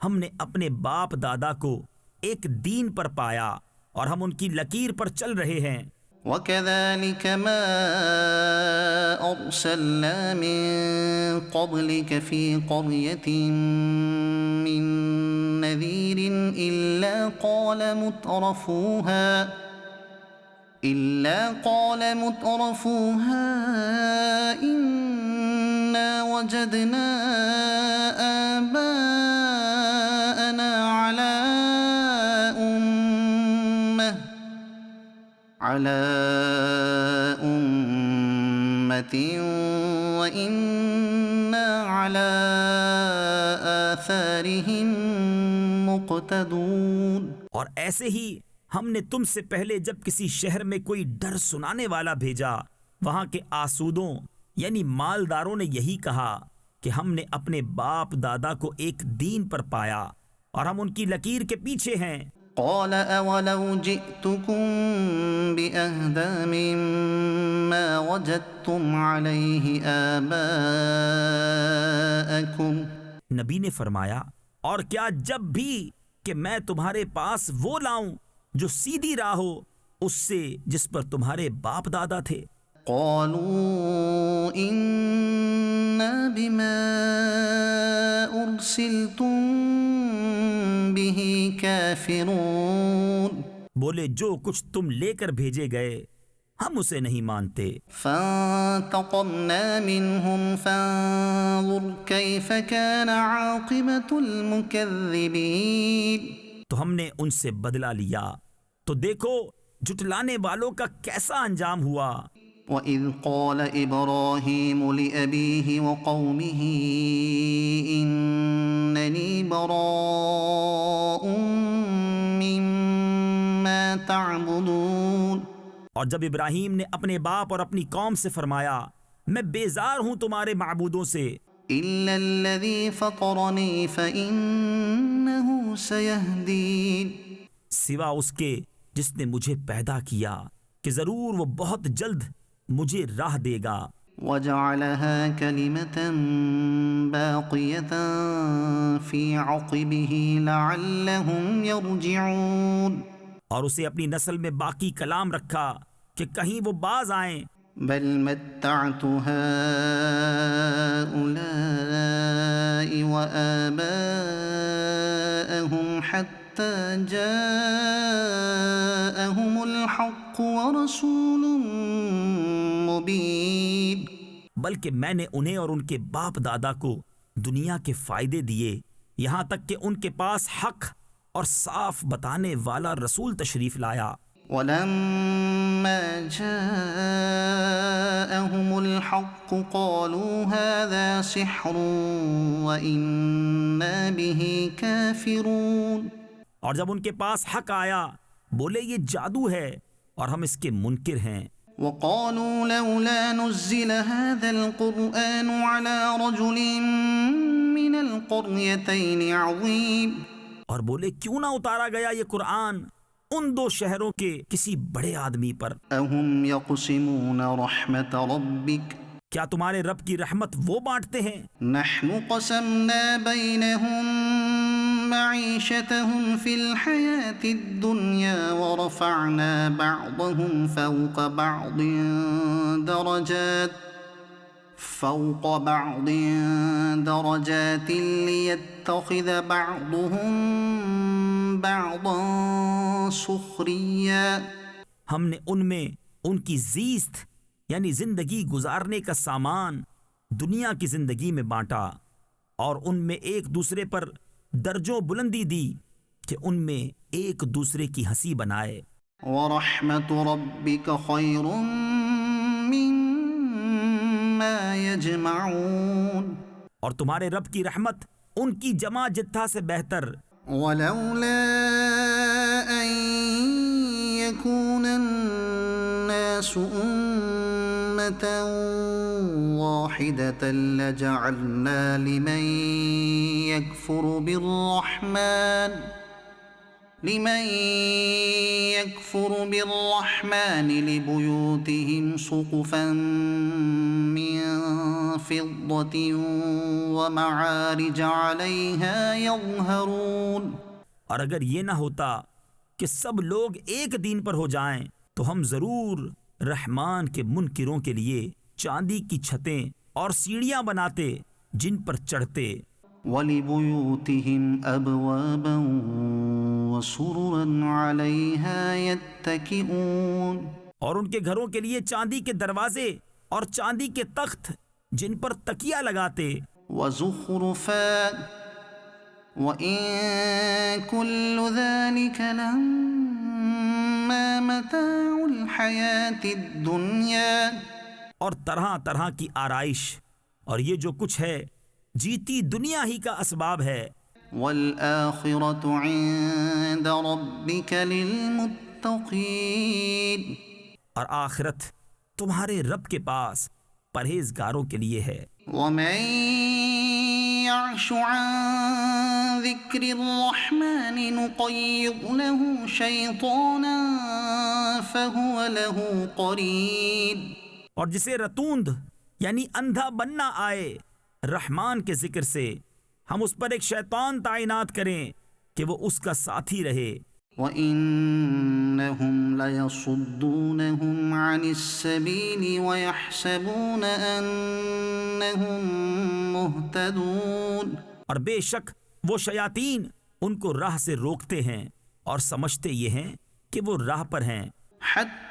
ہم نے اپنے باپ دادا کو ایک دین پر پایا اور ہم ان کی لکیر پر چل رہے ہیں۔ وكذلك ما أرسلنا من قبلك في قرية من نذير إلا قال مترفوها إنا وجدنا آباءنا على أمة وإنا على آثارهم مقتدون اور ایسے ہی ہم نے تم سے پہلے جب کسی شہر میں کوئی ڈر سنانے والا بھیجا، وہاں کے آسودوں یعنی مالداروں نے یہی کہا کہ ہم نے اپنے باپ دادا کو ایک دین پر پایا اور ہم ان کی لکیر کے پیچھے ہیں۔ قال أولو جئتكم بأهدى مما وجدتم عليه آباءكم نبی نے فرمایا اور کیا جب بھی کہ میں تمہارے پاس وہ لاؤں جو سیدھی راہ ہو اس سے جس پر تمہارے باپ دادا تھے؟ قالوا إنا بما أرسلتم به كافرون بولے جو کچھ تم لے کر بھیجے گئے ہم اسے نہیں مانتے۔ فانتقمنا منهم فانظر كيف كان عاقبة المكذبين تو ہم نے ان سے بدلہ لیا تو دیکھو جھٹلانے والوں کا کیسا انجام ہوا۔ وَإِذْ قَالَ إِبْرَاهِيمُ لِأَبِيهِ وَقَوْمِهِ إِنَّنِي بَرَاءٌ مِّمَّا تَعْبُدُونَ اور جب ابراہیم نے اپنے باپ اور اپنی قوم سے فرمایا میں بیزار ہوں تمہارے معبودوں سے، إِلَّا الَّذِي فَطَرَنِي فَإِنَّهُ سَيَهْدِينِ سوا اس کے جس نے مجھے پیدا کیا کہ ضرور وہ بہت جلد مجھے راہ دے گا۔ وَجَعَلَهَا كَلِمَةً بَاقِيَةً فِي عَقِبِهِ لَعَلَّهُمْ يَرْجِعُونَ اور اسے اپنی نسل میں باقی کلام رکھا کہ کہیں وہ باز آئیں۔ بل متعت هؤلاء وآباءهم حتى جاءهم الحق ورسول مبين بلکہ میں نے انہیں اور ان کے باپ دادا کو دنیا کے فائدے دیے یہاں تک کہ ان کے پاس حق اور صاف بتانے والا رسول تشریف لایا۔ ولما جاءهم الحق قالوا هذا سحر وإنا به كافرون اور جب ان کے پاس حق آیا بولے یہ جادو ہے اور ہم اس کے منکر ہیں۔ وقالوا لولا نزل هذا القرآن على رجل من القريتين عظيم اور بولے کیوں نہ اتارا گیا یہ قرآن ان دو شہروں کے کسی بڑے آدمی پر؟ اهم يقسمون رحمت ربك کیا تمہارے رب کی رحمت وہ بانٹتے ہیں؟ نحن قسمنا بينهم معيشتهم في الحياة الدنيا ورفعنا بعضهم فوق بعض درجات فوق بعض درجات ليتخذ بعضهم بعضا سخريا. ہم نے ان میں ان کی زیست یعنی زندگی گزارنے کا سامان دنیا کی زندگی میں بانٹا اور ان میں ایک دوسرے پر درجوں بلندی دی کہ ان میں ایک دوسرے کی ہنسی بنائے. وَرَحْمَةُ رَبِّكَ خَيْرٌ مِّمَّا يَجْمَعُونَ. اور تمہارے رب کی رحمت ان کی جمع جتھا سے بہتر. وَلَوْلَا أَن يَكُونَ النَّاسُ أُمَّةً وَاحِدَةً لَجَعَلْنَا لِمَن يَكْفُرُ بِالرَّحْمَنِ لِبُيُوتِهِمْ سُقُفًا مِّن فِضَّةٍ وَمَعَارِجَ عَلَيْهَا يَظْهَرُونَ. اور اگر یہ نہ ہوتا کہ سب لوگ ایک دین پر ہو جائیں تو ہم ضرور رحمان کے منکروں کے لیے چاندی کی چھتیں اور سیڑھیاں بناتے جن پر چڑھتے. وَلِبُيُوتِهِمْ أَبْوَابًا وَسُرُرًا عَلَيْهَا يَتَّكِئُونَ. اور ان کے گھروں کے لیے چاندی کے دروازے اور چاندی کے تخت جن پر تکیہ لگاتے. وَزُخْرُفًا وَإِن كُلُّ ذَلِكَ لَمَّا مَتَاعُ الْحَيَاةِ الدُّنْيَا. اور طرح طرح کی آرائش اور یہ جو کچھ ہے جیتی دنیا ہی کا اسباب ہے. وَالْآخِرَةُ عِندَ رَبِّكَ لِلْمُتَّقِينَ. اور آخرت تمہارے رب کے پاس پرہیزگاروں کے لیے ہے. وَمَن يَعْشُ عَن ذِكْرِ الرَّحْمَنِ نُقَيِّضْ لَهُ شَيْطَانًا فَهُوَ لَهُ قَرِينٌ. اور جسے رتوند یعنی اندھا بننا آئے رحمان کے ذکر سے ہم اس پر ایک شیطان تعینات کریں کہ وہ اس کا ساتھی رہے. وَإِنَّهُمْ لَيَصُدُّونَهُمْ عَنِ السَّبِيلِ وَيَحْسَبُونَ أَنَّهُمْ مُهْتَدُونَ. اور بے شک وہ شیاطین ان کو راہ سے روکتے ہیں اور سمجھتے یہ ہیں کہ وہ راہ پر ہیں. حَتَّى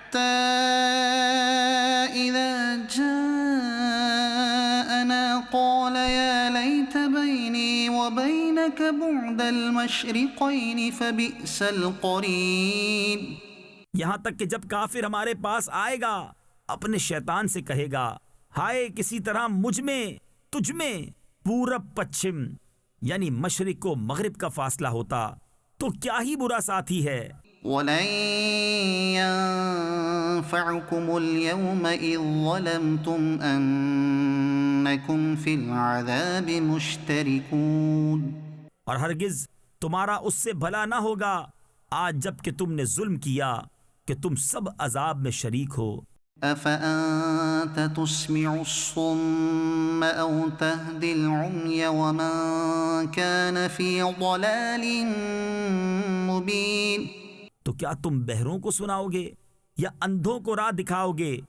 إِذَا جَاءَنَا قَالَ يَا لَيْتَ بَيْنِي وَبَيْنَكَ بُعْدَ الْمَشْرِقَيْنِ فَبِئْسَ الْقَرِينُ. یہاں تک کہ جب کافر ہمارے پاس آئے گا اپنے شیطان سے کہے گا ہائے کسی طرح مجھ میں تجھ میں پورب پچھم یعنی مشرق و مغرب کا فاصلہ ہوتا تو کیا ہی برا ساتھی ہے. وَلَن يَنفَعُكُمُ الْيَوْمَ إِذ ظَّلَمْتُمْ أَنَّكُمْ فِي الْعَذَابِ مُشْتَرِكُونَ. اور ہرگز تمہارا اس سے بھلا نہ ہوگا آج جب کہ تم نے ظلم کیا کہ تم سب عذاب میں شریک ہو. أَفَأَنتَ تُسْمِعُ الصُّمَّ أَوْ تَهْدِي الْعُمْيَ وَمَن كَانَ فِي ضَلَالٍ مُّبِينٍ. تو کیا تم بہروں کو سناؤ گے یا اندھوں کو راہ دکھاؤ گے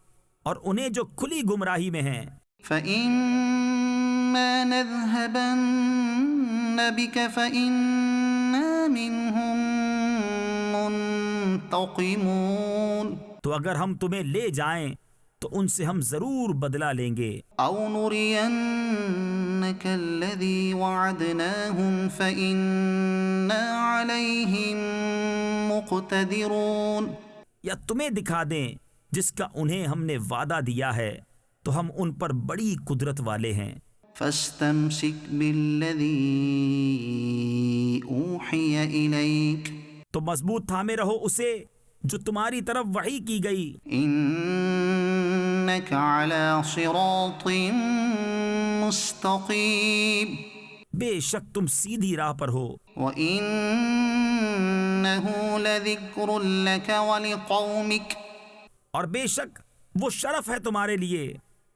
اور انہیں جو کھلی گمراہی میں ہیں. فَإِمَّا نَذْهَبَنَّ بِكَ فَإِنَّا مِنْهُمْ مُنْتَقِمُونَ. تو اگر ہم تمہیں لے جائیں تو ان سے ہم ضرور بدلہ لیں گے. أَوْ نُرِيَنَّكَ الَّذِي وَعَدْنَاهُمْ فَإِنَّا عَلَيْهِمْ مُقْتَدِرُونَ. یا تمہیں دکھا دیں جس کا انہیں ہم نے وعدہ دیا ہے تو ہم ان پر بڑی قدرت والے ہیں. فَاسْتَمْسِكْ بِالَّذِي أُوحِيَ إِلَيْكَ. تو مضبوط تھامے رہو اسے جو تمہاری طرف وحی کی گئی. إِنَّكَ عَلَى صِرَاطٍ مُسْتَقِيمٍ. بے شک تم سیدھی راہ پر ہو. وَإِنَّهُ لَذِكْرٌ لَكَ وَلِقَوْمِكَ. اور بے شک وہ شرف ہے تمہارے لیے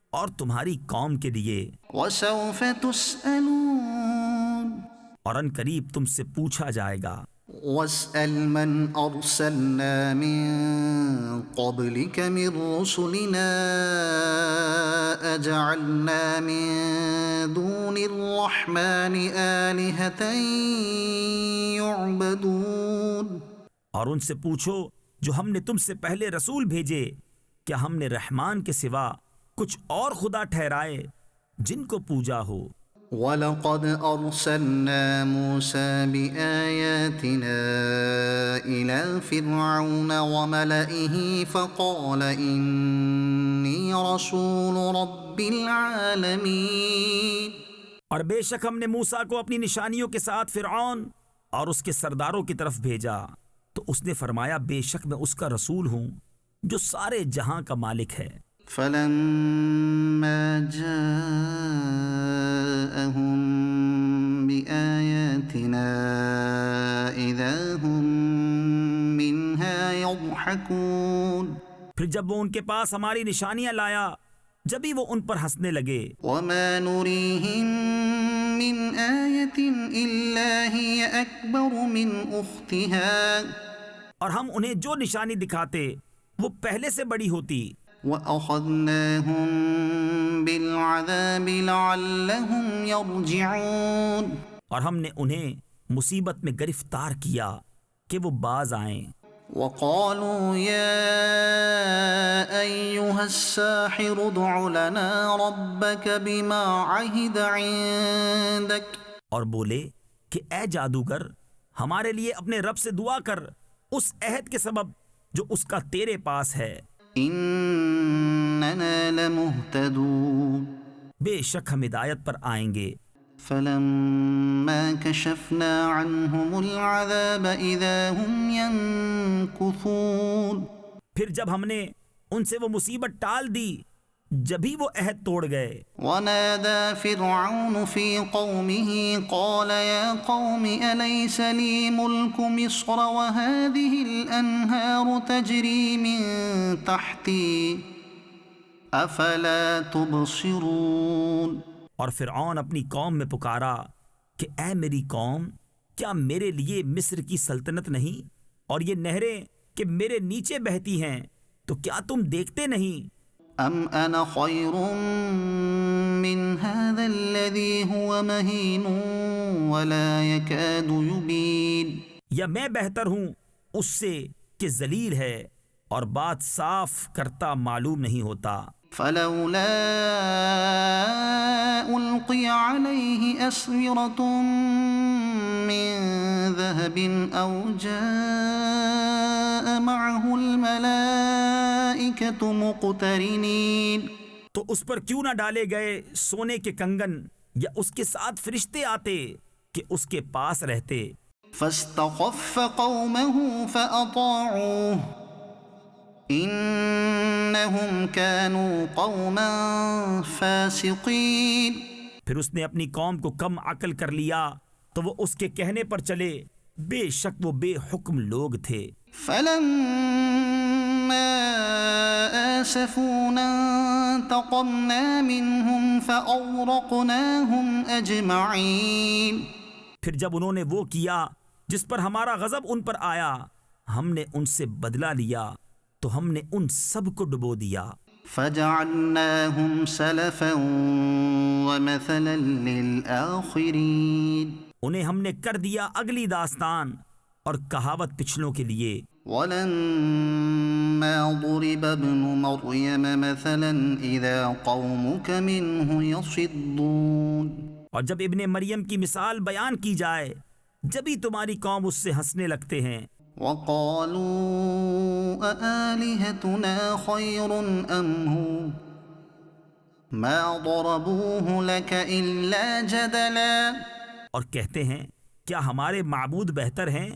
اور تمہاری قوم کے لیے. وَسَوْفَ تُسْأَلُونَ. اور ان قریب تم سے پوچھا جائے گا. واسأل من أرسلنا من قبلك من رسلنا أجعلنا من دون الرحمن آلهة يعبدون۔ اور ان سے پوچھو جو ہم نے تم سے پہلے رسول بھیجے، کیا ہم نے رحمان کے سوا کچھ اور خدا ٹھہرائے جن کو پوجا ہو؟ وَلَقَدْ أَرْسَلْنَا مُوسَى بِآيَاتِنَا إِلَى فِرْعَوْنَ وَمَلَئِهِ فَقَالَ إِنِّي رَسُولُ رَبِّ الْعَالَمِينَ۔ اور بے شک ہم نے موسیٰ کو اپنی نشانیوں کے ساتھ فرعون اور اس کے سرداروں کی طرف بھیجا، تو اس نے فرمایا بے شک میں اس کا رسول ہوں جو سارے جہاں کا مالک ہے۔ فَلَمَّا جَاءَهُم بِآيَاتِنَا إِذَا هُم مِّنْهَا يَضْحَكُونَ۔ پھر جب وہ ان کے پاس ہماری نشانیاں لایا، جبھی وہ ان پر ہنسنے لگے۔ وَمَا نُرِيهِم مِّنْ آيَةٍ إِلَّا هِيَ أَكْبَرُ مِنْ أُخْتِهَا۔ اور ہم انہیں جو نشانی دکھاتے وہ پہلے سے بڑی ہوتی۔ وَأَخَذْنَاهُم بِالْعَذَابِ لَعَلَّهُمْ يَرْجِعُونَ۔ اور ہم نے انہیں مصیبت میں گرفتار کیا کہ وہ باز آئیں۔ وَقَالُوا يَا أَيُّهَ السَّاحِرُ ادْعُ لَنَا رَبَّكَ بِمَا عَهِدَ عِندَكَ۔ اور بولے کہ اے جادوگر ہمارے لیے اپنے رب سے دعا کر اس عہد کے سبب جو اس کا تیرے پاس ہے۔ إِنَّنَا لَمُهْتَدُونَ۔ بے شک ہم ہدایت پر آئیں گے۔ فَلَمَّا كَشَفْنَا عَنْهُمُ الْعَذَابَ إِذَا هُمْ يَنكُثُونَ۔ پھر جب ہم نے ان سے وہ مصیبت ٹال دی، جبھی وہ عہد توڑ گئے۔ وَنَادَى فِرْعَوْنُ فِي قَوْمِهِ قَالَ يَا قَوْمِ أَلَيْسَ لِي مُلْكُ مِصْرَ وَهَٰذِهِ الْأَنْهَارُ تَجْرِي مِن تَحْتِي أَفَلَا تُبْصِرُونَ۔ اور فرعون اپنی قوم میں پکارا کہ اے میری قوم، کیا میرے لیے مصر کی سلطنت نہیں اور یہ نہریں کہ میرے نیچے بہتی ہیں، تو کیا تم دیکھتے نہیں؟ أَمْ أَنَا خَيْرٌ مِّنْ هَٰذَا الَّذِي هُوَ مَهِينٌ وَلَا يَكَادُ يُبِينُ۔ یا میں بہتر ہوں اس سے کہ ذلیل ہے اور بات صاف کرتا معلوم نہیں ہوتا۔ فَلَوْلَا أُلْقِيَ عَلَيْهِ أَسْوِرَةٌ مِّن ذَهَبٍ أَوْ جَاءَ مَعَهُ الْمَلَائِكَةُ مُقْتَرِنِينَ۔ تو اس پر کیوں نہ ڈالے گئے سونے کے کنگن یا اس کے ساتھ فرشتے آتے کہ اس کے پاس رہتے۔ فَاسْتَخَفَّ قَوْمَهُ فَأَطَاعُوهُ إِنَّهُمْ كَانُوا قَوْمًا فَاسِقِينَ۔ پھر اس نے اپنی قوم کو کم عقل کر لیا تو وہ اس کے کہنے پر چلے، بے شک وہ بے حکم لوگ تھے۔ فَلَمَّا آسَفُونَا انتَقَمْنَا مِنْهُمْ فَأَغْرَقْنَاهُمْ أَجْمَعِينَ۔ پھر جب انہوں نے وہ کیا جس پر ہمارا غضب ان پر آیا، ہم نے ان سے بدلہ لیا تو ہم نے ان سب کو ڈبو دیا۔ فَجَعَلْنَاهُمْ سَلَفًا وَمَثَلًا لِلْآخِرِينَ۔ انہیں ہم نے کر دیا اگلی داستان اور کہاوت پچھلوں کے لیے۔ وَلَمَّا ضُرِبَ ابْنُ مَرْيَمَ مَثَلًا إِذَا قَوْمُكَ مِنْهُ يَصِدُّونَ۔ اور جب ابن مریم کی مثال بیان کی جائے، جبھی تمہاری قوم اس سے ہنسنے لگتے ہیں۔ وَقَالُوا أَآلِهَتُنَا خَيْرٌ أَمْ هُوَ مَا ضَرَبُوهُ لَكَ إِلَّا جَدَلًا۔ اور کہتے ہیں کیا ہمارے معبود بہتر ہیں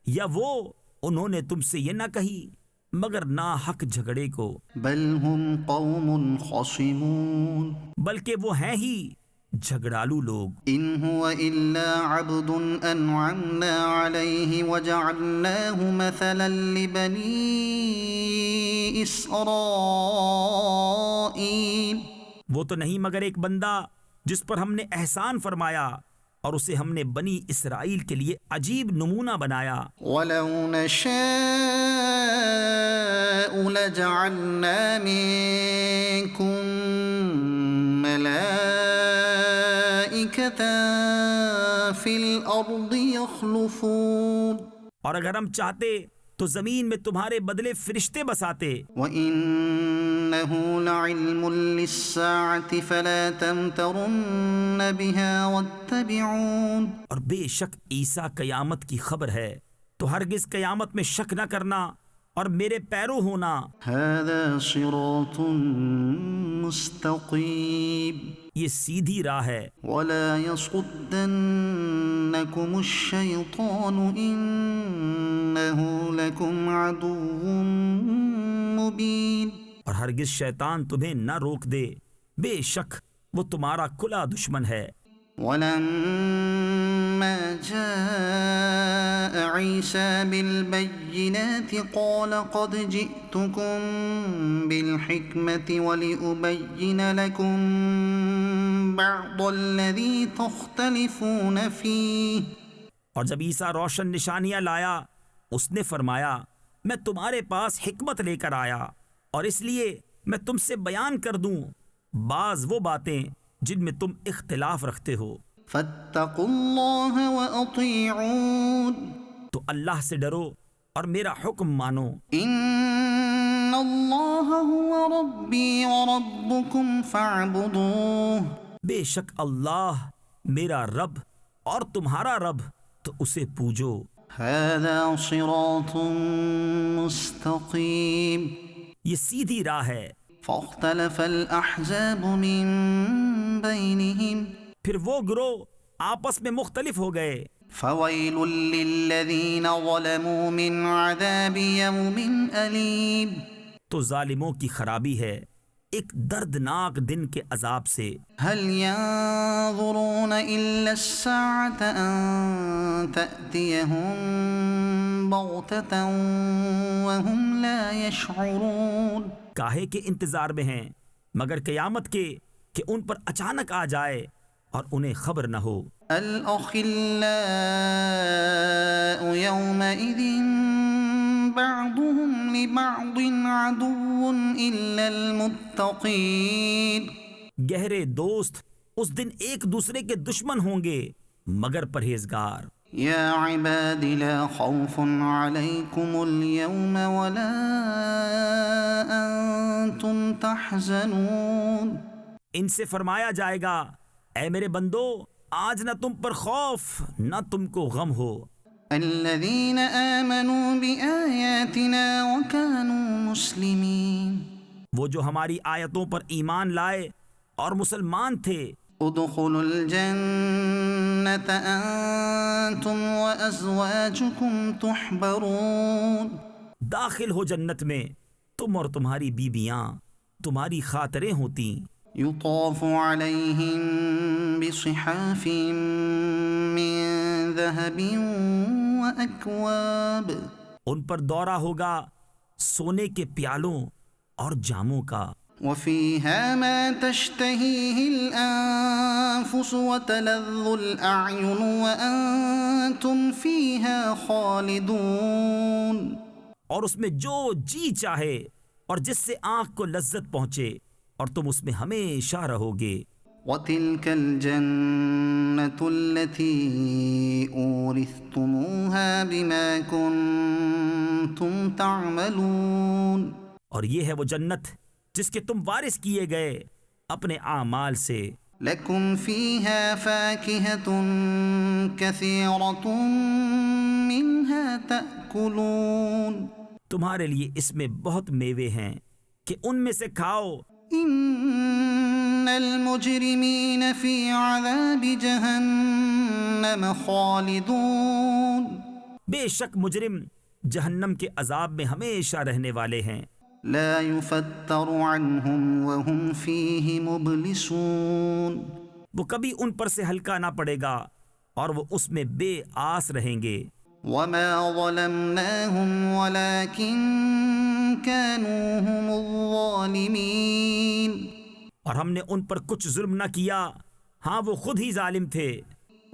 یا وہ، انہوں نے تم سے یہ نہ کہی مگر ناحق جھگڑے کو۔ بَلْ هُمْ قَوْمٌ خَصِمُونَ۔ بلکہ وہ ہیں ہی جھگڑالو لوگ۔ إِنْ هُوَ إِلَّا عَبْدٌ أَنْعَمْنَا عَلَيْهِ وَجَعَلْنَاهُ مَثَلًا لِبَنِي إِسْرَائِيلَ۔ وہ تو نہیں مگر ایک بندہ جس پر ہم نے احسان فرمایا اور اسے ہم نے بنی اسرائیل کے لیے عجیب نمونہ بنایا. وَلَوْ نَشَاءُ لَجَعَلْنَا مِنكُم مَلَائِكَةً فِي الْأَرْضِ يَخْلُفُونَ. اور اگر ہم چاہتے تو زمین میں تمہارے بدلے فرشتے بساتے. وَإِنَّهُ لَعِلْمٌ لِلسَّاعَةِ فَلَا تَمْتَرُنَّ بِهَا وَاتَّبِعُونِ. اور بے شک عیسیٰ قیامت کی خبر ہے، تو ہرگز قیامت میں شک نہ کرنا اور میرے پیرو ہونا. هَذَا صِرَاطٌ مُسْتَقِيمٌ. یہ سیدھی راہ ہے. وَلَا يَصُدَّنَّكُمُ الشَّيْطَانُ إِنَّهُ لَكُمْ عَدُوٌّ مُبِينٌ. اور ہرگز شیطان تمہیں نہ روک دے، بے شک وہ تمہارا کھلا دشمن ہے. وَلَمَّا جَاءَ عِيسَى بِالْبَيِّنَاتِ قَالَ قَدْ جِئْتُكُم بِالْحِكْمَةِ وَلِأُبَيِّنَ لَكُم بَعْضَ الَّذِي تَخْتَلِفُونَ فِيهِ. اور جب عیسیٰ روشن نشانیاں لایا، اس نے فرمایا میں تمہارے پاس حکمت لے کر آیا، اور اس لیے میں تم سے بیان کر دوں بعض وہ باتیں جن میں تم اختلاف رکھتے ہو. فَاتَّقُوا اللَّهَ وَأَطِيعُونِ. تو اللہ سے ڈرو اور میرا حکم مانو. إِنَّ اللَّهَ هُوَ رَبِّي وَرَبُّكُمْ فَاعْبُدُوهُ. بے شک اللہ میرا رب اور تمہارا رب، تو اسے پوجو. هَذَا صِرَاطٌ مُسْتَقِيمٌ. یہ سیدھی راہ ہے. فَاخْتَلَفَ الْأَحْزَابُ مِنْ بَيْنِهِمْ. پھر وہ گروہ آپس میں مختلف ہو گئے. فَوَيْلٌ لِّلَّذِينَ ظَلَمُوا مِنْ عَذَابِ يَوْمٍ أَلِيمٍ. تو ظالموں کی خرابی ہے ایک دردناک دن کے عذاب سے. هَلْ يَنظُرُونَ إِلَّا السَّاعَةَ أَن تَأْتِيَهُم بَغْتَةً وَهُمْ لَا يَشْعُرُونَ. کاہے کے انتظار میں ہیں مگر قیامت کے کہ ان پر اچانک آ جائے اور انہیں خبر نہ ہو. الْأَخِلَّاءُ يَوْمَئِذٍ بَعْضُهُمْ لِبَعْضٍ عَدُوٌّ إِلَّا الْمُتَّقِينَ. گہرے دوست اس دن ایک دوسرے کے دشمن ہوں گے مگر پرہیزگار. يَا عِبَادِ لَا خَوْفٌ عَلَيْكُمُ الْيَوْمَ وَلَا أَنْتُمْ تَحْزَنُونَ. ان سے فرمایا جائے گا اے میرے بندو، آج نہ تم پر خوف نہ تم کو غم ہو. الَّذِينَ آمَنُوا بِآيَاتِنَا وَكَانُوا مُسْلِمِينَ. وہ جو ہماری آیتوں پر ایمان لائے اور مسلمان تھے. ادخلوا الجنة أنتم وأزواجكم تحبرون. داخل ہو جنت میں تم اور تمہاری بیویاں تمہاری خاطریں ہوتی. يطاف عليهم بصحاف من ذهب وأكواب. ان پر دورہ ہوگا سونے کے پیالوں اور جاموں کا. وفيها ما تشتهيه الأنفس وتلذ الأعين وأنتم فيها خالدون. اور اس میں جو جی چاہے اور جس سے آنکھ کو لذت پہنچے اور تم اس میں ہمیشہ رہو گے. وَتِلْكَ الْجَنَّةُ الَّتِي أُورِثْتُمُوهَا بِمَا كُنتُمْ تَعْمَلُونَ. اور یہ ہے وہ جنت جس کے تم وارث کیے گئے اپنے اعمال سے. لَكُمْ فِيهَا فَاكِهَةٌ كَثِيرَةٌ مِّنْهَا تَأْكُلُونَ. تمہارے لیے اس میں بہت میوے ہیں کہ ان میں سے کھاؤ. إِنَّ الْمُجْرِمِينَ فِي عَذَابِ جَهَنَّمَ خَالِدُونَ. بے شک مجرم جہنم کے عذاب میں ہمیشہ رہنے والے ہیں. لا يفتر عنهم وهم فيه مبلسون. وہ کبھی ان پر سے ہلکا نہ پڑے گا اور وہ اس میں بے آس رہیں گے. وما ظلمناهم ولكن كانوا هم الظالمين. اور ہم نے ان پر کچھ ظلم نہ کیا، ہاں وہ خود ہی ظالم تھے.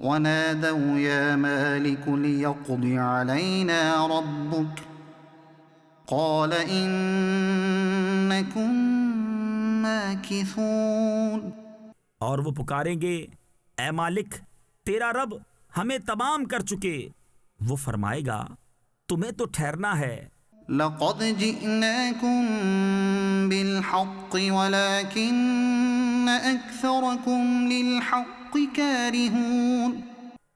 ونادوا يا مالك ليقض علينا ربك قال إنكم ماكثون. اور وہ پکاریں گے اے مالک تیرا رب ہمیں تمام کر چکے. وہ فرمائے گا تمہیں تو ٹھہرنا ہے. لقد جئناكم بالحق ولكن أكثركم للحق كارهون.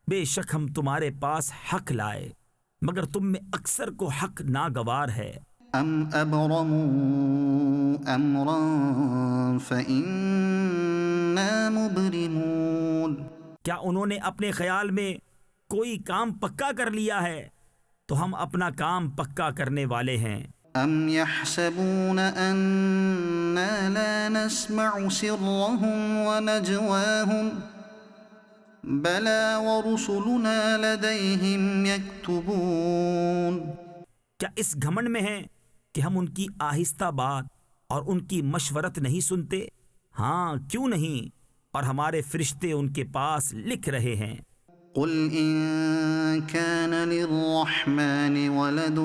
بے شک ہم تمہارے پاس حق لائے مگر تم میں اکثر کو حق ناگوار ہے. أم أبرموا أمرا فإنا مبرمون. کیا انہوں نے اپنے خیال میں کوئی کام پکا کر لیا ہے تو ہم اپنا کام پکا کرنے والے ہیں. أم يحسبون أنا لا نسمع سرهم ونجواهم بلى ورسلنا لديهم يكتبون. کیا اس گھمنڈ میں ہیں کہ ہم ان کی آہستہ بات اور ان کی مشورت نہیں سنتے؟ ہاں کیوں نہیں، اور ہمارے فرشتے ان کے پاس لکھ رہے ہیں. قل إن كان للرحمن ولد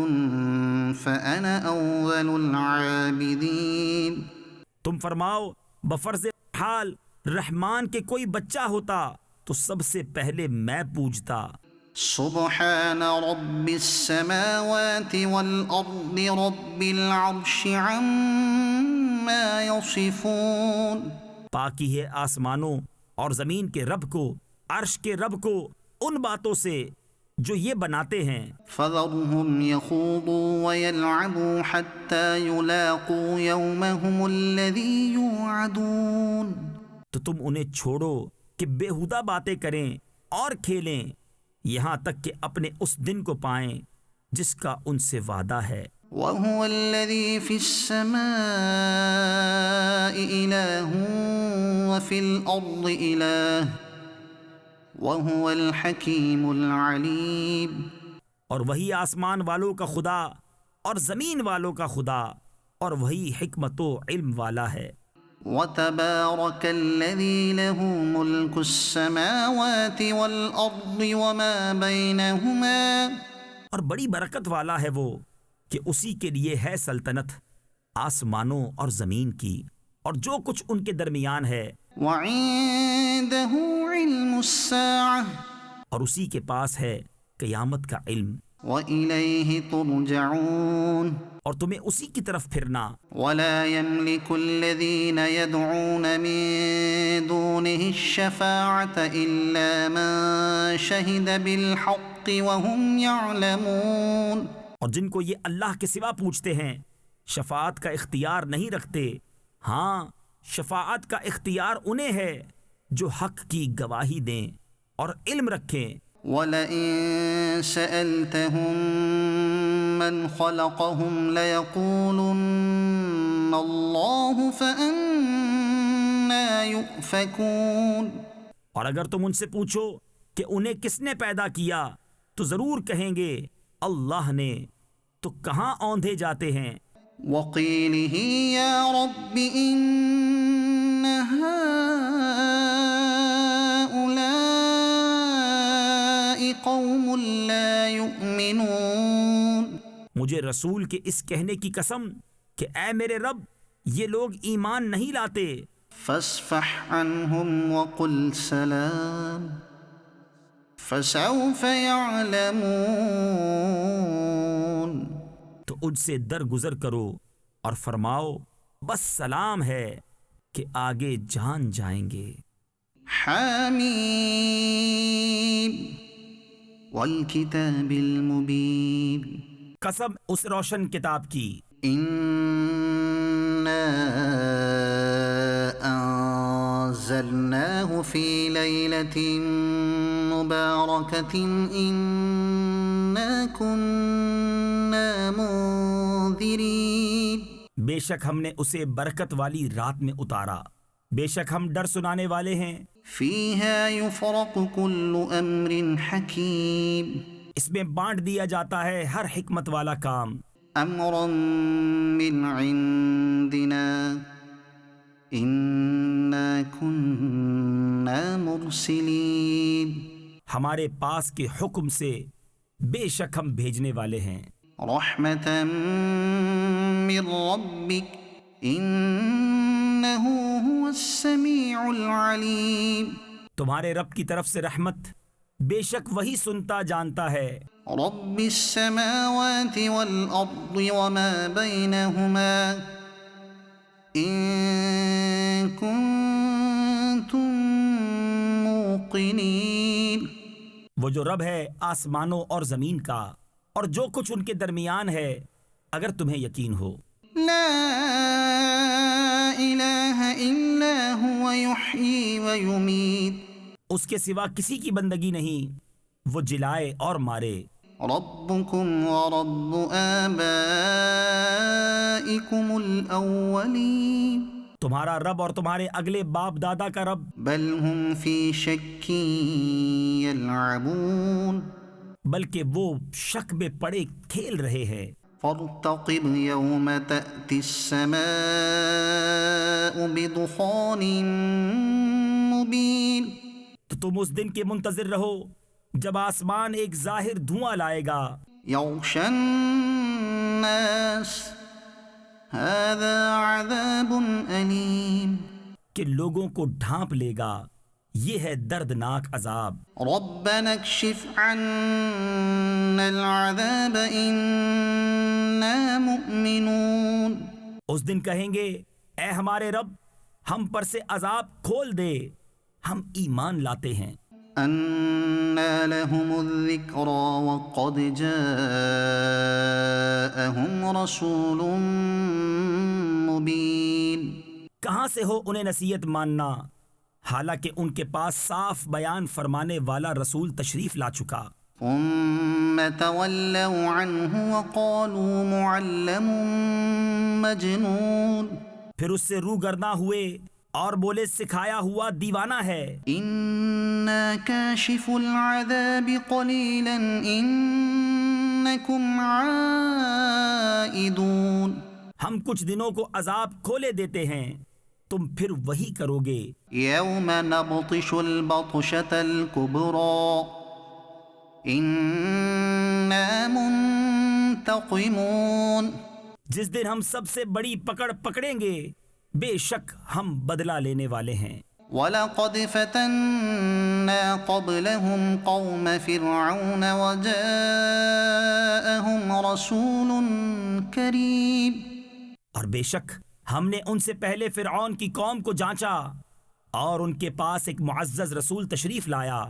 فأنا أول العابدين. تم فرماؤ بفرض حال رحمان کے کوئی بچہ ہوتا تو سب سے پہلے میں پوجتا. سبحان رب السماوات والأرض رب العرش عما يصفون. پاکی ہے آسمانوں اور زمین کے رب کو، عرش کے رب کو ان باتوں سے جو یہ بناتے ہیں. فذرهم يخوضوا ويلعبوا حتى يلاقوا يومهم الذي يوعدون. تو تم انہیں چھوڑو کہ بےہودہ باتیں کریں اور کھیلیں یہاں تک کہ اپنے اس دن کو پائیں جس کا ان سے وعدہ ہے. وهو الذي في السماء إله وفي الأرض إله وهو الحكيم العليم. اور وہی آسمان والوں کا خدا اور زمین والوں کا خدا اور وہی حکمت و علم والا ہے. وتبارك الذي له ملك السماوات والأرض وما بينهما. اور بڑی برکت والا ہے وہ کہ اسی کے لیے ہے سلطنت آسمانوں اور زمین کی اور جو کچھ ان کے درمیان ہے. وعنده علم الساعة. اور اسی کے پاس ہے قیامت کا علم. وإليه ترجعون. اور تمہیں اسی کی طرف پھرنا. ولا يملك الذين يدعون من دونه الشفاعة إلا من شهد بالحق وهم يعلمون. اور جن کو یہ اللہ کے سوا پوچھتے ہیں شفاعت کا اختیار نہیں رکھتے، ہاں شفاعت کا اختیار انہیں ہے جو حق کی گواہی دیں اور علم رکھیں. وَلَئِن سَأَلْتَهُم مَّنْ خَلَقَهُمْ لَيَقُولُنَّ اللَّهُ فَأَنَّىٰ يُؤْفَكُونَ. اور اگر تم ان سے پوچھو کہ انہیں کس نے پیدا کیا تو ضرور کہیں گے اللہ نے، تو کہاں اوندھے جاتے ہیں. وَقِيلِهِ يَا رَبِّ إِنَّ هَٰؤُلَاءِ قَوْمٌ لَّا يُؤْمِنُونَ. مجھے رسول کے اس کہنے کی قسم کہ اے میرے رب یہ لوگ ایمان نہیں لاتے. فَاصْفَحْ عَنْهُمْ وَقُلْ سَلَامٌ فَسَوْفَ يَعْلَمُونَ. تو ان سے درگزر کرو اور فرماؤ بس سلام ہے کہ آگے جان جائیں گے. حامیم والکتاب المبین. قسم اس روشن کتاب کی. انا انزلناه في ليلة مباركة انا كنا منذرين. بے شک ہم نے اسے برکت والی رات میں اتارا، بے شک ہم ڈر سنانے والے ہیں. فيها يفرق كل امر حكيم. اس میں بانٹ دیا جاتا ہے ہر حکمت والا کام. امرا من عندنا انا كنا مرسلين. ہمارے پاس کے حکم سے بے شک ہم بھیجنے والے ہیں۔ رحمة من ربك إنه هو السميع العليم۔ تمہارے رب کی طرف سے رحمت، بے شک وہی سنتا جانتا ہے۔ رب السماوات والأرض وما بينهما إن كنتم موقنين۔ وہ جو رب ہے آسمانوں اور زمین کا اور جو کچھ ان کے درمیان ہے، اگر تمہیں یقین ہو۔ لا إله إلا هو يحيي ويميت۔ اس کے سوا کسی کی بندگی نہیں، وہ جلائے اور مارے۔ ربكم ورب آبائكم الأولين۔ تمہارا رب اور تمہارے اگلے باپ دادا کا رب، بل هم في شك يلعبون۔ بلکہ وہ شک میں پڑے کھیل رہے ہیں۔ فارتقب يوم تأتي السماء بدخان مبين۔ تو تم اس دن کے منتظر رہو جب آسمان ایک ظاہر دھواں لائے گا۔ يغشى الناس هذا عذاب أليم۔ کہ لوگوں کو ڈھانپ لے گا، یہ ہے دردناک عذاب۔ ربنا اكشف عنا العذاب إنا مؤمنون۔ اس دن کہیں گے، اے ہمارے رب، ہم پر سے عذاب کھول دے، ہم ایمان لاتے ہیں۔ أنى لهم الذكرى وقد جاءهم رسول مبين۔ کہاں سے ہو انہیں نصیحت ماننا، حالانکہ ان کے پاس صاف بیان فرمانے والا رسول تشریف لا چکا۔ ثم تولوا عنه وقالوا معلم مجنون۔ پھر اس سے روگرداں ہوئے اور بولے سکھایا ہوا دیوانہ ہے۔ إنا كاشف العذاب قليلا إنكم عائدون۔ ہم کچھ دنوں کو عذاب کھولے دیتے ہیں، تم پھر وہی کرو گے۔ يوم نبطش البطشة الكبرى إنا منتقمون۔ جس دن ہم سب سے بڑی پکڑ پکڑیں گے، بے شک ہم بدلہ لینے والے ہیں۔ وَلَقَدْ فَتَنَّا قَبْلَهُمْ قَوْمَ فِرْعَوْنَ وَجَاءَهُمْ رَسُولٌ كَرِيمٌ۔ اور بے شک ہم نے ان سے پہلے فرعون کی قوم کو جانچا اور ان کے پاس ایک معزز رسول تشریف لایا۔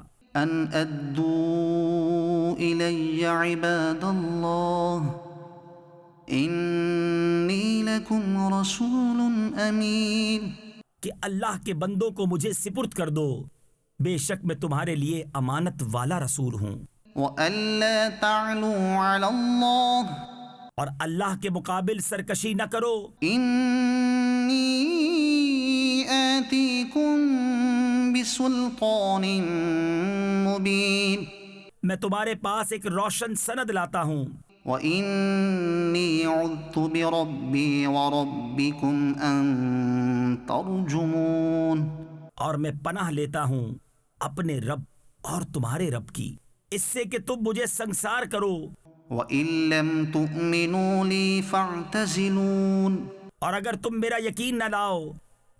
أَنْ أَدُّوا إِلَيَّ عِبَادَ اللَّهِ إِنِّي لَكُمْ رَسُولٌ أَمِينٌ۔ کہ اللہ کے بندوں کو مجھے سپرد کر دو، بے شک میں تمہارے لیے امانت والا رسول ہوں۔ وَأَلَّا تَعْلُوا عَلَى اللَّهِ اور اللہ کے مقابل سرکشی نہ کرو۔ إِنِّي آتِيكُم بِسُلْطَانٍ مُبِينٍ۔ میں تمہارے پاس ایک روشن سند لاتا ہوں۔ وَإِنِّي عُذْتُ بِرَبِّي وَرَبِّكُمْ أَن تَرْجُمُونِ۔ اور میں پناہ لیتا ہوں اپنے رب اور تمہارے رب کی، اس سے کہ تم مجھے سنسار کرو۔ وَإِن لَّمْ تُؤْمِنُوا لِي فَاعْتَزِلُونِ۔ اور اگر تم میرا یقین نہ لاؤ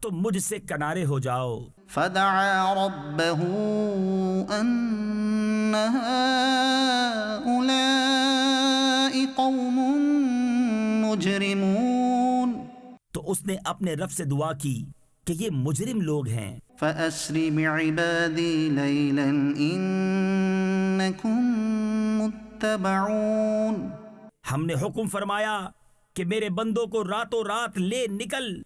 تو مجھ سے کنارے ہو جاؤ۔ فَدَعَا رَبَّهُ أَنَّ هَٰؤُلَاءِ قَوْمٌ مُجْرِمُونَ۔ تو اس نے اپنے رب سے دعا کی کہ یہ مجرم لوگ ہیں۔ فَأَسْرِ بِعِبَادِي لَيْلًا إِنَّكُم مُّتَّبَعُونَ۔ ہم نے حکم فرمایا کہ میرے بندوں کو راتوں رات لے نکل،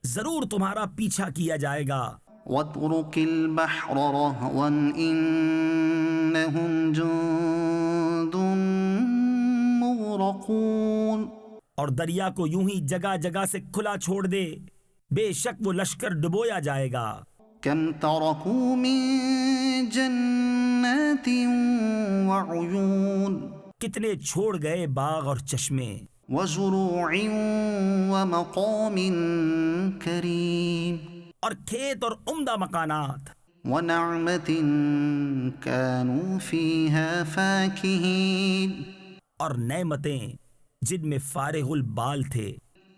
ضرور تمہارا پیچھا کیا جائے گا۔ وَاتْرُكِ الْبَحْرَ رَهْوًا إِنَّهُمْ جُندٌ مُّغْرَقُونَ۔ اور دریا کو یوں ہی جگہ جگہ سے کھلا چھوڑ دے، بے شک وہ لشکر ڈبویا جائے گا۔ كَمْ تَرَكُوا مِن جَنَّاتٍ وَعُيُونٍ۔ کتنے چھوڑ گئے باغ اور چشمے۔ وَزُرُوعٍ وَمَقَامٍ كَرِيمٍ۔ اور کھیت اور عمدہ مکانات۔ ونعمة كانوا فيها فاكهين اور نعمتیں جن میں فارغ البال تھے.